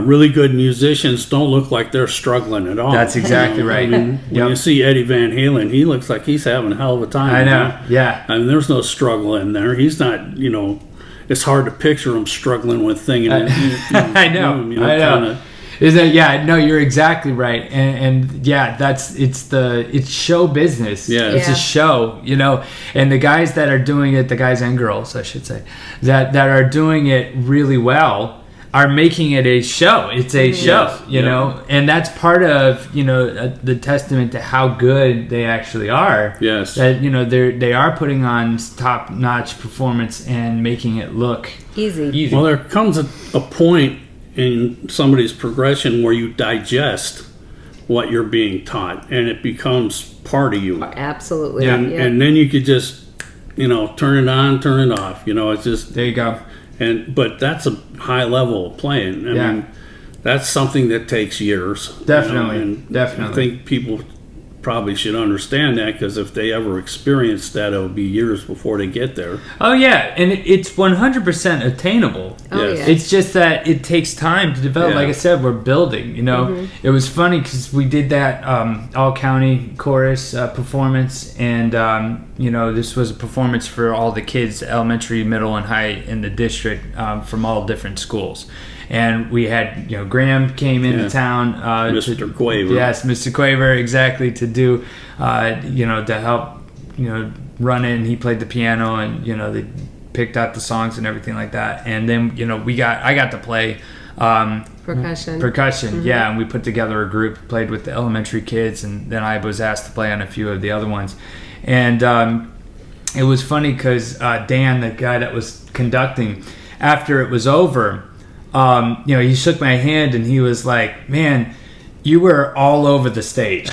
really good musicians don't look like they're struggling at all. That's exactly You know, right. I mean, when Yep. you see Eddie Van Halen, he looks like he's having a hell of a time. I you know. Yeah. I mean, there's no struggle in there. He's not, you know, it's hard to picture him struggling with things. I know. I know. Is that yeah? No, you're exactly right, and yeah, it's show business. Yeah. It's Yeah. a show, you know. And the guys that are doing it, the guys and girls, I should say, that are doing it really well, are making it a show. It's a show, you Yeah. know, and that's part of the testament to how good they actually are. Yes. That they are putting on top notch performance and making it look Easy. easy. Well, there comes a point in somebody's progression where you digest what you're being taught, and it becomes part of you. Absolutely. Yeah. Yeah. And then you could just, you know, turn it on, turn it off. You know, it's just, There you go. but that's a high level of playing. I Yeah. mean, that's something that takes years. you know, Definitely, and definitely. I think people probably should understand that, because if they ever experience that, it'll be years before they get there. Oh yeah, and it's 100% attainable. Oh, Yes. yeah. It's just that it takes time to develop. Yeah. Like I said, we're building. You know, it was funny because we did that all county chorus performance, and this was a performance for all the kids, elementary, middle, and high in the district, from all different schools. And we had, Graham came into Yeah. town. Mr. Quaver. Yes, Mr. Quaver, exactly, to do, to help, run it. And he played the piano, and, they picked out the songs and everything like that. And then, I got to play Percussion. yeah. And we put together a group, played with the elementary kids, and then I was asked to play on a few of the other ones. And it was funny because Dan, the guy that was conducting, after it was over, he shook my hand and he was like, "Man, you were all over the stage."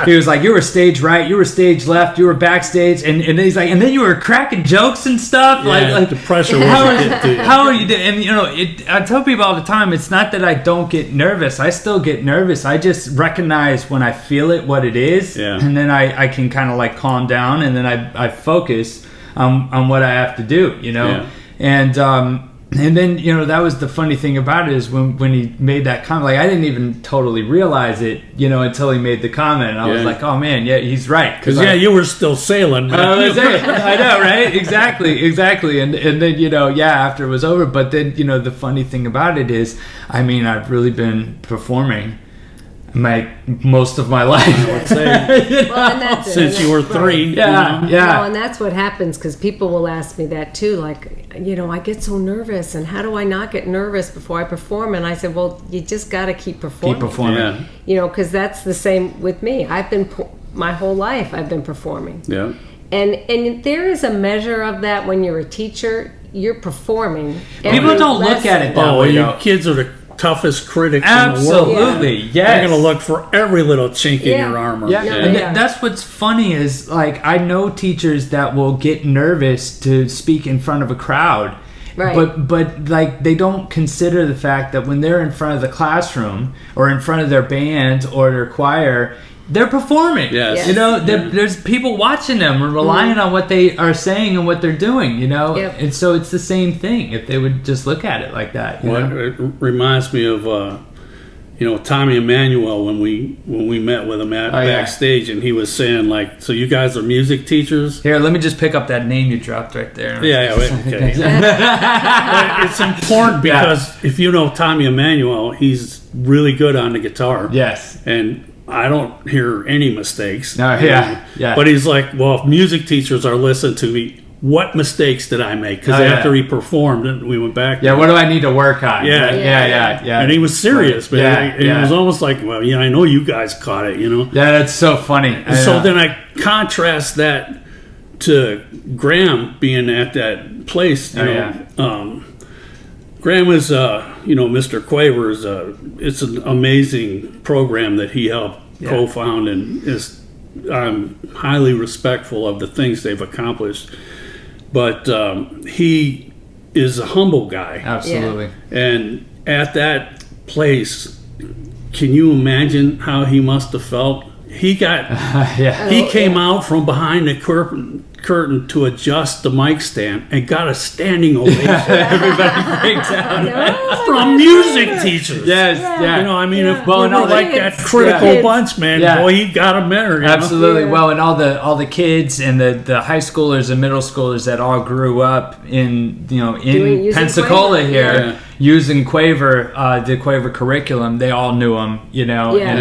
He was like, "You were stage right, you were stage left, you were backstage," and he's like, "And then you were cracking jokes and stuff." Yeah, like the pressure was how getting to you. how are you doing? And I tell people all the time, it's not that I don't get nervous. I still get nervous. I just recognize when I feel it, what it is, Yeah. and then I can kind of like calm down, and then I focus on what I have to do, Yeah. And then, that was the funny thing about it, is when he made that comment, like I didn't even totally realize it, until he made the comment. And I was Yeah. like, oh man, yeah, he's right. Because you were still sailing. Man. I know, right? Exactly. And then, after it was over. But then, the funny thing about it is, I've really been performing most of my life. I would say, Well, and that's it. since you were 3. Yeah, you know? yeah. Well, and that's what happens, because people will ask me that too. Like, I get so nervous, and how do I not get nervous before I perform? And I said, well, you just got to keep performing. Keep performing. Yeah. Because that's the same with me. I've been my whole life I've been performing, Yeah. and there is a measure of that when you're a teacher. You're performing. People every don't look at it that Oh, way. you though. kids are the toughest critics in the world. Absolutely, yes. They're going to look for every little chink in Yeah. your armor. Yeah, No, and yeah. that's what's funny is, like, I know teachers that will get nervous to speak in front of a crowd. Right. But like, they don't consider the fact that when they're in front of the classroom or in front of their band or their choir, they're performing. Yes. Yes. There's people watching them and relying on what they are saying and what they're doing, Yep. And so it's the same thing if they would just look at it like that. Well, it reminds me of Tommy Emmanuel, when we met with him backstage, and he was saying, like, so you guys are music teachers? Here, let me just pick up that name you dropped right there. Okay. But it's important because if you know Tommy Emmanuel, he's really good on the guitar. Yes. And I don't hear any mistakes. No, yeah. But he's like, well, if music teachers are listening to me, what mistakes did I make? Because after he performed, we went back. Yeah, what do I need to work on? Yeah. And he was serious, man. It was almost like, well, I know you guys caught it, Yeah, that's so funny. So then I contrast that to Graham being at that place. Graham is, Mr. Quaver is it's an amazing program that he helped co-found, and I'm highly respectful of the things they've accomplished. But he is a humble guy. Absolutely. And at that place, can you imagine how he must have felt? He came out from behind the curtain to adjust the mic stand and got a standing ovation. Everybody breaks out. From music teachers. Yes, if we were like that critical bunch, man, boy, he got him there. Absolutely. Yeah. Well, and all the kids and the high schoolers and middle schoolers that all grew up in Pensacola Quaver. here using Quaver, the Quaver curriculum, they all knew him, and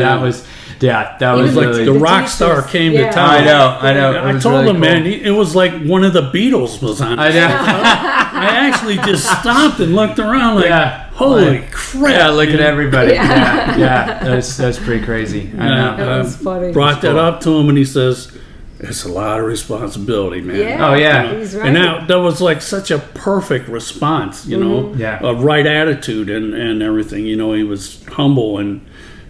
that was. Yeah, that was like really... the rock star came to town. I know. I told him, man, it was like one of the Beatles was on. I know. I actually just stopped and looked around like, holy crap. Yeah, look at everybody. Yeah. That's pretty crazy. I know. That was funny. Brought that up to him, and he says, it's a lot of responsibility, man. Yeah. Oh, yeah. He's right. And that was like such a perfect response, a right attitude and everything. He was humble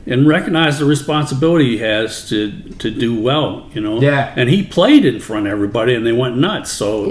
and recognize the responsibility he has to do well, Yeah. And he played in front of everybody, and they went nuts. So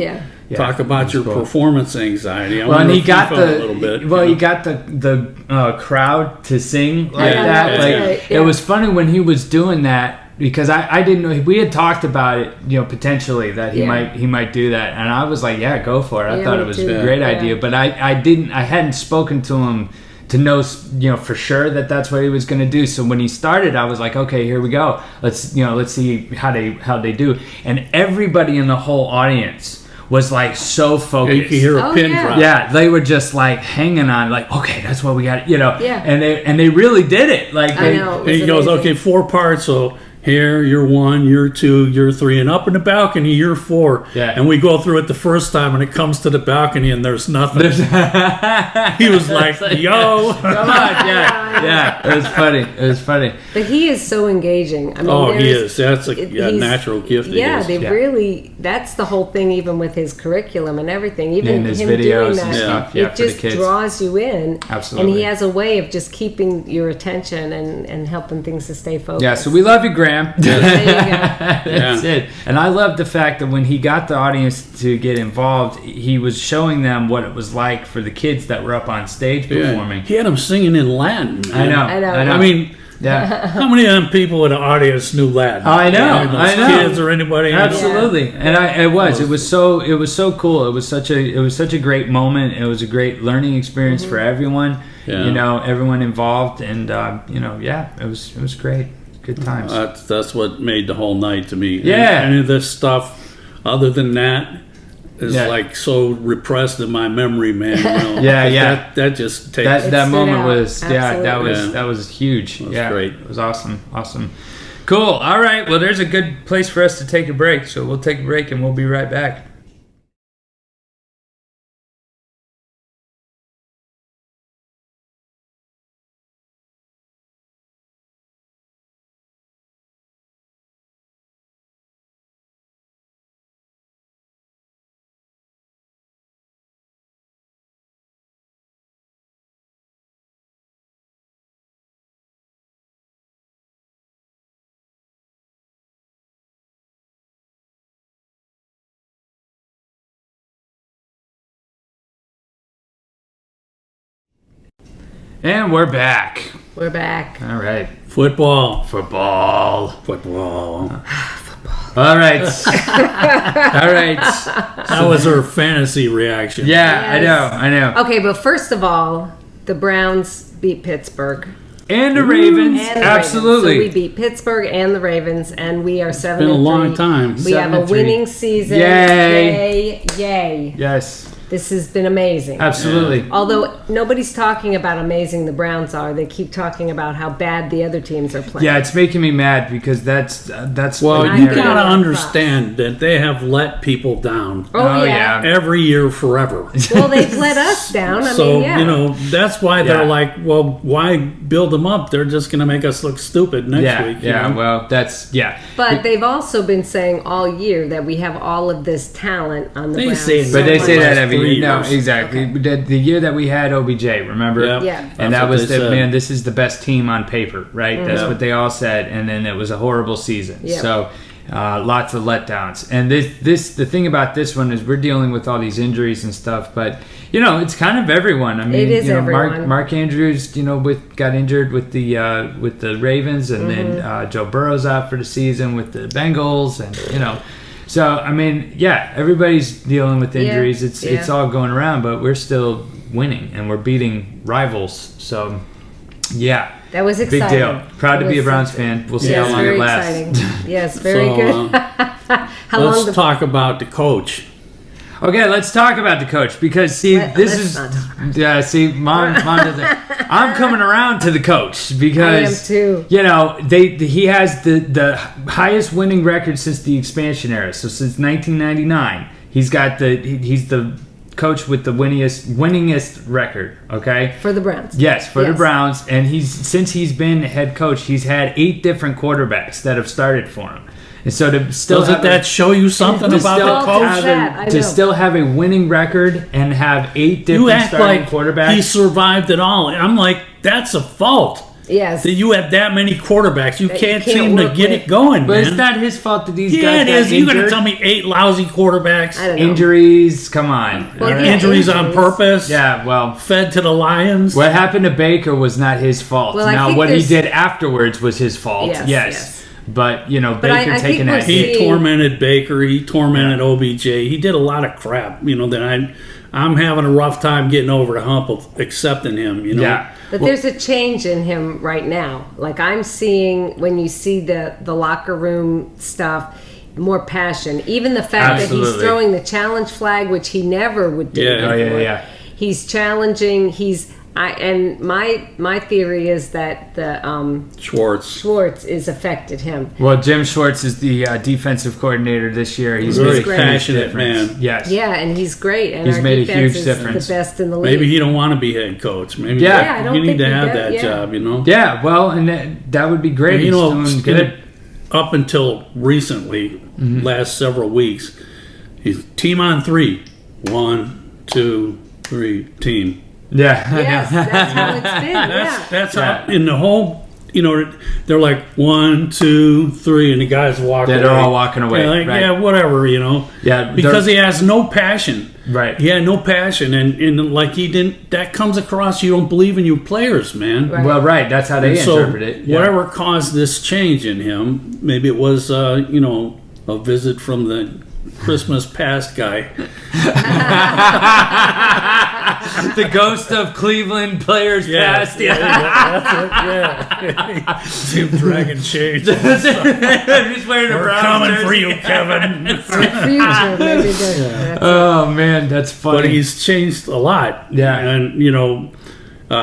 talk about your performance anxiety. And he got a little bit. He got the crowd to sing like that. Right. It was funny when he was doing that, because I didn't know. We had talked about it, potentially that he might do that, and I was like, yeah, go for it. I thought it was a great idea, but I hadn't spoken to him to know, for sure that's what he was going to do. So when he started, I was like, okay, here we go. Let's see how they do. And everybody in the whole audience was like so focused. You could hear a pin drop. Yeah, they were just like hanging on, like, okay, that's what we got. And they really did it. Like, I know. And he goes, okay, 4 parts. So here, you're 1, you're 2, you're 3, and up in the balcony, you're 4. Yeah. And we go through it the first time, and it comes to the balcony, and there's nothing. He was like, yo. Come on, yeah. It was funny. But he is so engaging. I mean, he is. That's a natural gift. Really, that's the whole thing, even with his curriculum and everything. Even and his him videos doing that, and stuff. it for just the kids. draws you in. Absolutely. And he has a way of just keeping your attention and helping things to stay focused. Yeah, so we love you, Graham. There you go. That's it. And I love the fact that when he got the audience to get involved, he was showing them what it was like for the kids that were up on stage performing. He had them singing in Latin, man. I know. I mean, how many of them people in the audience knew Latin? I know. Kids or anybody? Absolutely. And it was so cool. It was such a great moment. It was a great learning experience for everyone. Yeah. Everyone involved, and it was great. Good times. That's what made the whole night to me. Yeah. Any of this stuff, other than that, is like so repressed in my memory, man. That just takes. That moment was Absolutely. that was huge. It was great. It was awesome. Cool. All right. Well, there's a good place for us to take a break. So we'll take a break and we'll be right back. And we're back. We're back. All right. Football. All right. All right. That was her fantasy reaction. Yeah, Yes. I know. Okay, but first of all, the Browns beat Pittsburgh. And the Ravens. And the Absolutely. Ravens. So we beat Pittsburgh and the Ravens, and we are 7-3. been a long time. We have a 7-3. winning season. Yay. Yay. Yes. This has been amazing. Absolutely. Although nobody's talking about how amazing the Browns are, they keep talking about how bad the other teams are playing. Yeah, it's making me mad because that's Well, I you get gotta it. understand that they have let people down Oh, yeah. every year forever. Well, they've let us down. I So, mean, yeah. you know, that's why they're Yeah. like, well, why build them up? They're just going to make us look stupid next week. you know? Well, that's But they've also been saying all year that we have all of this talent on the They Browns. say But they say that last every 3 year. No, years. exactly. The year that we had OBJ, remember? Yeah. Yeah. And That's that what was they said. man, this is the best team on paper, right? That's Yeah. what they all said. And then it was a horrible season. Yeah. So lots of letdowns. And the thing about this one is we're dealing with all these injuries and stuff, but you know, it's kind of everyone. I mean, It is you know, everyone. Mark Andrews, you know, got injured with the Ravens, and then Joe Burrow's out for the season with the Bengals, and you know. So I mean, yeah, everybody's dealing with injuries. It's all going around, but we're still winning and we're beating rivals. So yeah, That was exciting. big deal. Proud to It be a was Browns fan. We'll see Yes, how long very it lasts. exciting. Yes, very So, good. How long Let's the talk about the coach. Okay, let's talk about the coach because see, Let's not talk mom doesn't. I'm coming around to the coach because I am too. you know he has the highest winning record since the expansion era. So since 1999, he's the coach with the winningest record. Okay. for the Browns? Yes, for the Yes. Browns, and since he's been head coach, he's had 8 different quarterbacks that have started for him, and so to still Doesn't have that show you something to about still the coach? have that, I to know. still have a winning record and have 8 different You act starting like quarterbacks. he survived it all. I'm like, that's a fault. Yes. That you have that many quarterbacks. You That you can't can't seem to work get with. it going, but man. it's not his fault that these Yeah, guys it got is. You're going to injured. tell me 8 lousy quarterbacks? I don't know. Injuries, come on. Well, All right? yeah, Injuries on injuries. purpose? Yeah, well, Fed to the Lions? what happened to Baker was not his fault. Well, I now, think what he there's- did afterwards was his fault. Yes, Yes. yes. But, you know, But I Baker think taking we're that hit. He tormented Baker. He tormented OBJ. He did a lot of crap, you know, that I'm having a rough time getting over the hump of accepting him, you know. Yeah. But there's a change in him right now. Like I'm seeing when you see the locker room stuff, more passion. Even the fact that he's Absolutely. throwing the challenge flag, which he never would do. Yeah. Oh, yeah, before. yeah. He's challenging. And my theory is that the Schwartz. is affected him. Well, Jim Schwartz is the defensive coordinator this year. He's Very made a huge passionate difference. man. Yes. Yeah, and he's great. And He's our made a defense huge is difference. the best in the league. Maybe he don't want to be head coach. Maybe Yeah. Yeah, I don't you need think to he have does, that yeah. job, you know. Yeah, well, and that would be great. You He's know, doing in good. it- up until recently, last several weeks, he's team on 3. 1, 2, 3, team. Yeah. Yes, that's how it's been. Yeah. That's Yeah. how in the whole. You know, they're like 1, 2, 3, and the guys walk away. They're all walking away, Yeah, like, right. yeah, whatever, you know. Yeah, because they're- he has no passion. Right. He had no passion, and like he didn't. That comes across. You don't believe in your players, man. Right. Well, right. That's how they And so interpret it. Yeah. whatever caused this change in him, maybe it was you know, a visit from the Christmas past guy. The ghost of Cleveland players past. yeah, that's it. Yeah, Jim Dragon changed. He's wearing a We're brown coming jersey. for you, Kevin. Future, maybe that's Oh man, that's funny. But he's changed a lot. Yeah. And, you know,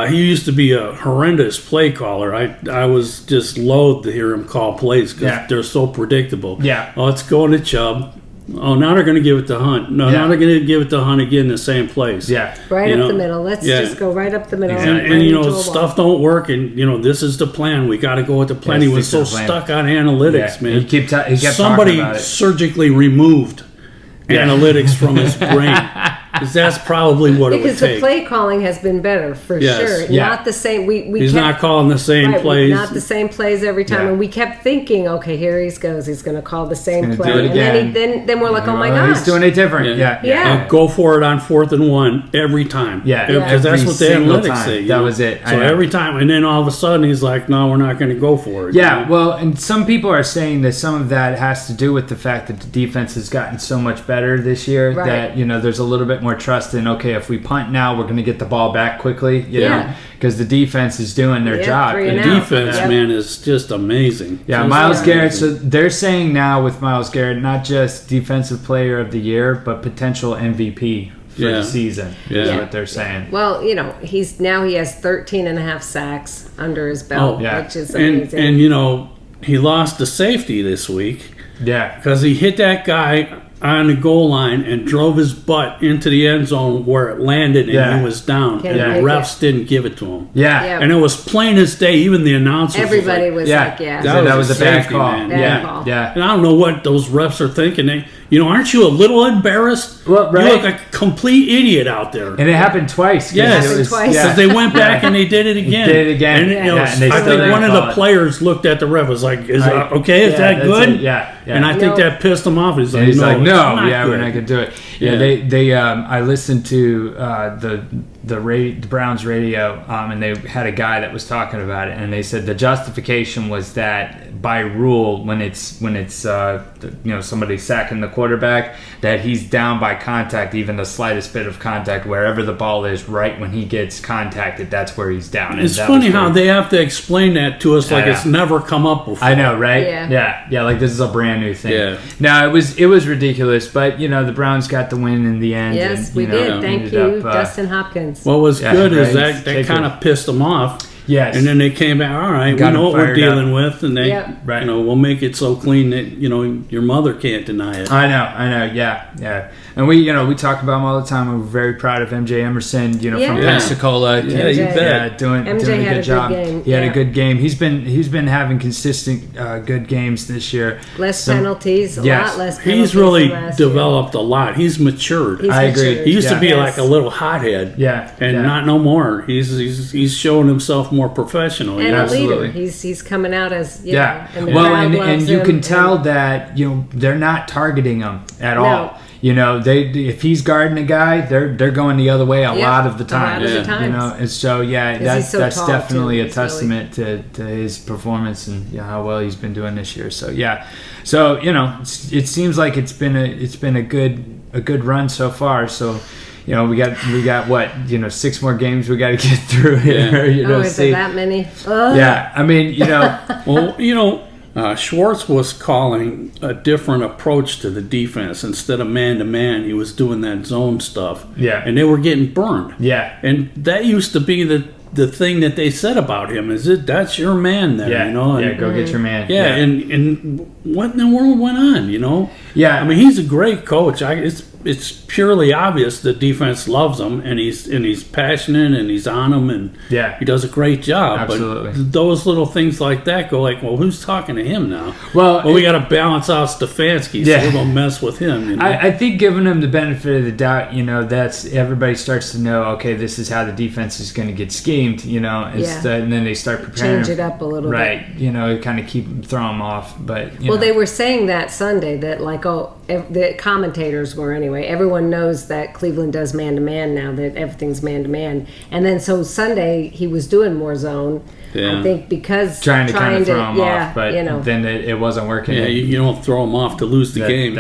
he used to be a horrendous play caller. I was just loath to hear him call plays because Yeah. they're so predictable. Yeah. Oh, it's going to Chubb. Oh, now they're going to give it to Hunt. No, Yeah. now they're going to give it to Hunt again, the same place. yeah. right You up know, the middle. Let's yeah. just go right up the middle. And, right and you into know, a wall. stuff don't work, and you know, this is the plan. We got to go with the plan. Yeah, He was stick to so the plan. stuck on analytics, Yeah. man. He kept Somebody talking about it. surgically removed Yeah. analytics from his brain, because that's probably what it would Because the take. play calling has been better for Yes. sure. Yeah. Not the same. We He's kept, not calling the same right, plays. Not the same plays every time, Yeah. and we kept thinking, okay, here he goes. He's going to call the same gonna play, do it and then, again. then we're like, oh my Oh, gosh, he's doing it different. Yeah. Yeah. Go for it on 4th and 1 every time. Yeah, because that's every what the single analytics time. say. you That know? was it. I So know. every time, and then all of a sudden he's like, "No, we're not going to go for it." Yeah, you know? well, and some people are saying that some of that has to do with the fact that the defense has gotten so much better this year Right. that, you know, there's a little bit more more trust in, okay, if we punt now, we're going to get the ball back quickly, you know, because the defense is doing their job. The defense, man, is just amazing. Yeah, Myles Garrett. So they're saying now with Myles Garrett, not just Defensive Player of the Year, but potential MVP for the season. Is what they're saying. Well, you know, he has 13 and a half sacks under his belt, which is amazing. And you know, he lost the safety this week. Yeah, because he hit that guy on the goal line and drove his butt into the end zone where it landed, and he was down. And the refs didn't give it to him. Yeah. And it was plain as day. Even the announcers. Everybody was like, that was a bad call. Bad call. Yeah. And I don't know what those refs are thinking. Aren't you a little embarrassed? Well, right. You look like a complete idiot out there. And it happened twice. Yes, because they went back and they did it again. And I think one of the players looked at the ref, was like, "Is that okay? Is that good?" Yeah. And I think that pissed him off. He's like, "No, we're not gonna do it." Yeah, they I listened to the Browns radio, and they had a guy that was talking about it, and they said the justification was that by rule, when it's somebody sacking the quarterback, that he's down by contact, even the slightest bit of contact, wherever the ball is, right when he gets contacted, that's where he's down. It's funny how they have to explain that to us like it's never come up before. I know, right? Yeah, like this is a brand new thing. Yeah. No, it was ridiculous, but the Browns got the win in the end. Yes, and, we did. Thank you, Dustin Hopkins. What was good is that kind of pissed them off. Yes. And then they came back, all right, we know what we're dealing with, and they, we'll make it so clean that, your mother can't deny it. I know, yeah. And we talk about him all the time. We're very proud of MJ Emerson, from Pensacola. Yeah, you bet. Doing a good job. He had a good game. He's been having consistent good games this year. Less penalties, a lot less penalties. He's really developed a lot. He's matured. I agree. He used to be like a little hothead. Yeah. And not no more. He's showing himself more professional. And a leader. He's coming out as and you can tell that they're not targeting him at all. If he's guarding a guy, they're going the other way a lot of the time. And so that's definitely a testament to his performance and how well he's been doing this year. So it seems like it's been a good run so far. So. We got what 6 more games we got to get through here. Is it that many? Yeah, I mean Schwartz was calling a different approach to the defense. Instead of man-to-man, he was doing that zone stuff. Yeah. And they were getting burned. Yeah. And that used to be the thing that they said about him, that's your man there, Yeah, go get your man. Yeah, and what in the world went on, Yeah. I mean, he's a great coach. It's purely obvious the defense loves him, and he's passionate, and he's on them, and he does a great job. Absolutely. But those little things like that go like, well, who's talking to him now? Well, we got to balance out Stefanski, so we're gonna mess with him. I think giving him the benefit of the doubt, that's everybody starts to know. Okay, this is how the defense is going to get schemed, and then they start preparing. Change it up a little bit, right? Kind of throw them off. But they were saying that Sunday that the commentators were anyway. Everyone knows that Cleveland does man-to-man now, that everything's man-to-man. And then so Sunday he was doing more zone. I think because trying to kind of throw him off, but then it wasn't working. Yeah, you don't throw him off to lose the game.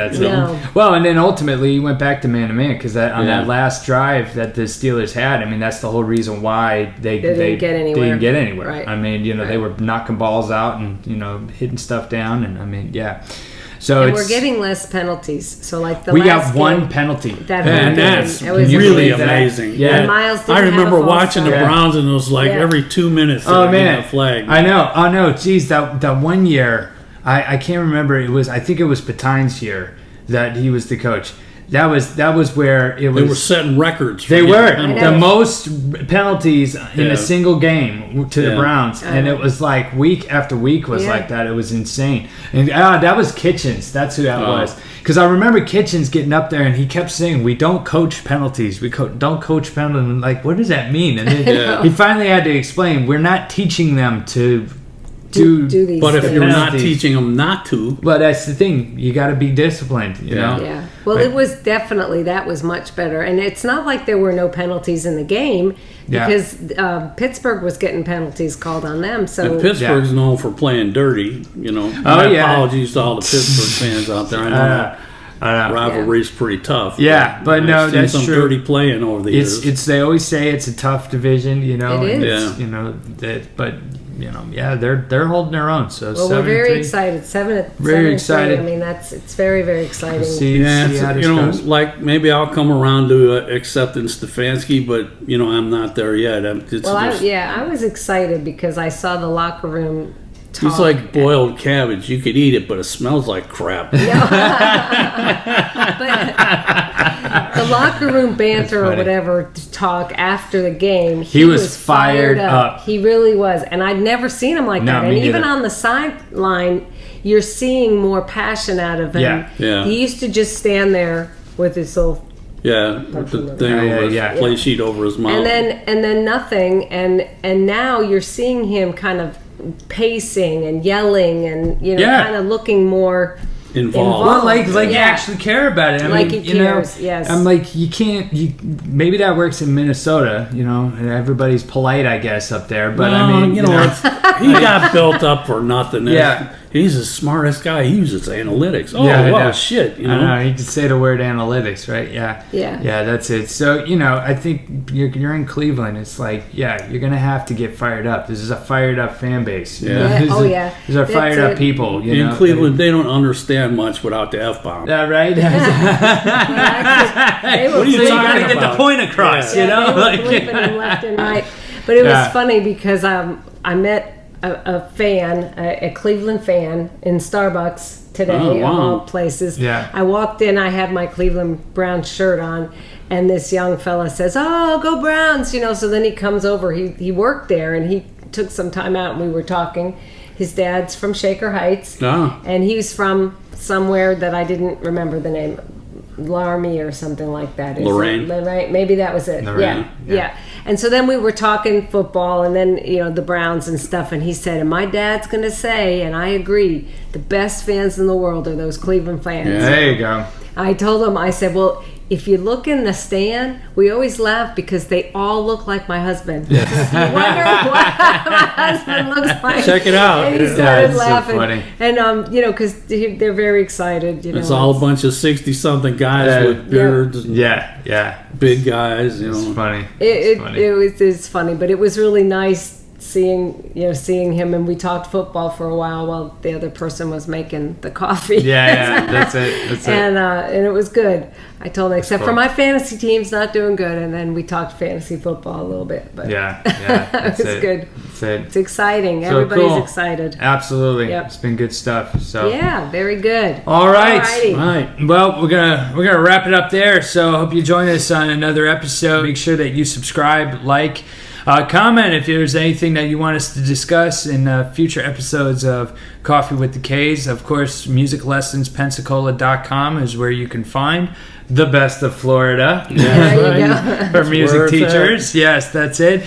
Well, and then ultimately he went back to man-to-man because on that last drive that the Steelers had, I mean, that's the whole reason why they didn't get anywhere. Right. I mean, they were knocking balls out and hitting stuff down, and I mean, So we're getting less penalties. So we got one penalty, and that's really amazing. Yeah, Miles. I remember watching the Browns, and it was like every 2 minutes. Oh man, a flag. I know. Oh no, geez, that 1 year, I can't remember. I think it was Patine's year that he was the coach. That was where it was. They were setting records. They were the most penalties in a single game to the Browns, and it was like week after week was like that. It was insane. And that was Kitchens. That's who that was. Because I remember Kitchens getting up there and he kept saying, "We don't coach penalties. We don't coach penalties." And like, what does that mean? And then he finally had to explain, "We're not teaching them to." Do these but if things. you're not teaching them not to, well, that's the thing. You got to be disciplined. You know. Yeah. Well, it was definitely that was much better, and it's not like there were no penalties in the game because Pittsburgh was getting penalties called on them. So and Pittsburgh's known for playing dirty. My apologies to all the Pittsburgh fans out there. I know that. rivalry's pretty tough. Yeah, but no, I've seen that's some true. dirty playing over the years. It's they always say it's a tough division, you know. It and is. it's, you know, but you know, yeah, they're holding their own. So Well, we're very 7-3. excited. Very excited. I mean, it's very, very exciting. See how this you know, goes. like maybe I'll come around to accepting Stefanski, but you know, I'm not there yet. I was excited because I saw the locker room talk. He's like boiled cabbage. You could eat it, but it smells like crap. The locker room banter or whatever talk after the game, He was fired up. He really was, and I'd never seen him like that. And me even neither. on the sideline, you're seeing more passion out of him. Yeah. He used to just stand there with his little, Yeah, with the thing over his play sheet over his mouth. and then nothing, and now you're seeing him kind of pacing and yelling and kind of looking more involved. Well, like you actually care about it. I Like mean, he cares, yes. I'm like, you can't. Maybe that works in Minnesota, you know, and everybody's polite, I guess, up there. But I mean, you know, he got built up for nothing. Yeah. He's the smartest guy. He uses analytics. Oh, Yeah, I wow, know. shit. You know? I don't know. You could say the word analytics, right? Yeah. Yeah. Yeah, that's it. So, you know, I think you're in Cleveland. It's like, yeah, you're going to have to get fired up. This is a fired up fan base. You know? Yeah. These Oh, are- yeah. These are fired That's up it. people. You In know? Cleveland, they don't understand much without the F-bomb. Yeah, right? They were What are you So you talking got to get the about? point across, you know? They were Like, flipping him left and right. But it was Yeah. funny because I met a fan, a Cleveland fan, in Starbucks today, Oh, of wow. all places. Yeah. I walked in, I had my Cleveland Browns shirt on, and this young fella says, "Oh, go Browns!" You know. So then he comes over. He worked there, and he took some time out, and we were talking. His dad's from Shaker Heights, Oh. and he's from somewhere that I didn't remember the name. Laramie or something like that. Is Lorraine. Right? Maybe that was it. Lorraine, Yeah. yeah. And so then we were talking football and then, the Browns and stuff. And he said, and my dad's going to say, and I agree, the best fans in the world are those Cleveland fans. Yeah. there you go. I told him, I said, well, if you look in the stand, we always laugh because they all look like my husband. You wonder what my husband looks like. Check it out. And he Yeah, started it's so laughing. funny. And, because they're very excited. It's all a bunch of 60-something guys with beards, and Yeah. big guys, you It's know. funny. It's funny, but it was really nice seeing him, and we talked football for a while the other person was making the coffee. Yeah, that's it. and it was good. I told him, except for cool. my fantasy team's not doing good, and then we talked fantasy football a little bit. But Yeah, it that's was good. That's it. It's exciting. So Everybody's cool. excited. Absolutely. Yep. It's been good stuff. So Yeah, very good. All right. Alrighty. Right. Well, we're gonna wrap it up there. So I hope you join us on another episode. Make sure that you subscribe, like, comment if there's anything that you want us to discuss in future episodes of Coffee with the K's. Of course, musiclessonspensacola.com is where you can find the best of Florida. There you go. For music where it's teachers. Yes, that's it.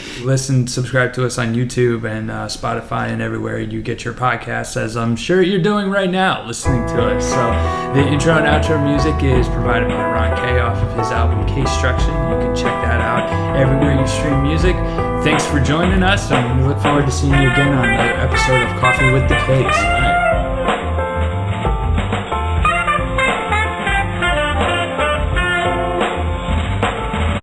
Subscribe to us on YouTube and Spotify and everywhere you get your podcasts, as I'm sure you're doing right now, listening to us. So the intro and outro music is provided by Ron K off of his album K-Struction. You can check that out everywhere you stream music. Thanks for joining us, and we look forward to seeing you again on another episode of Coffee with the K's. All right.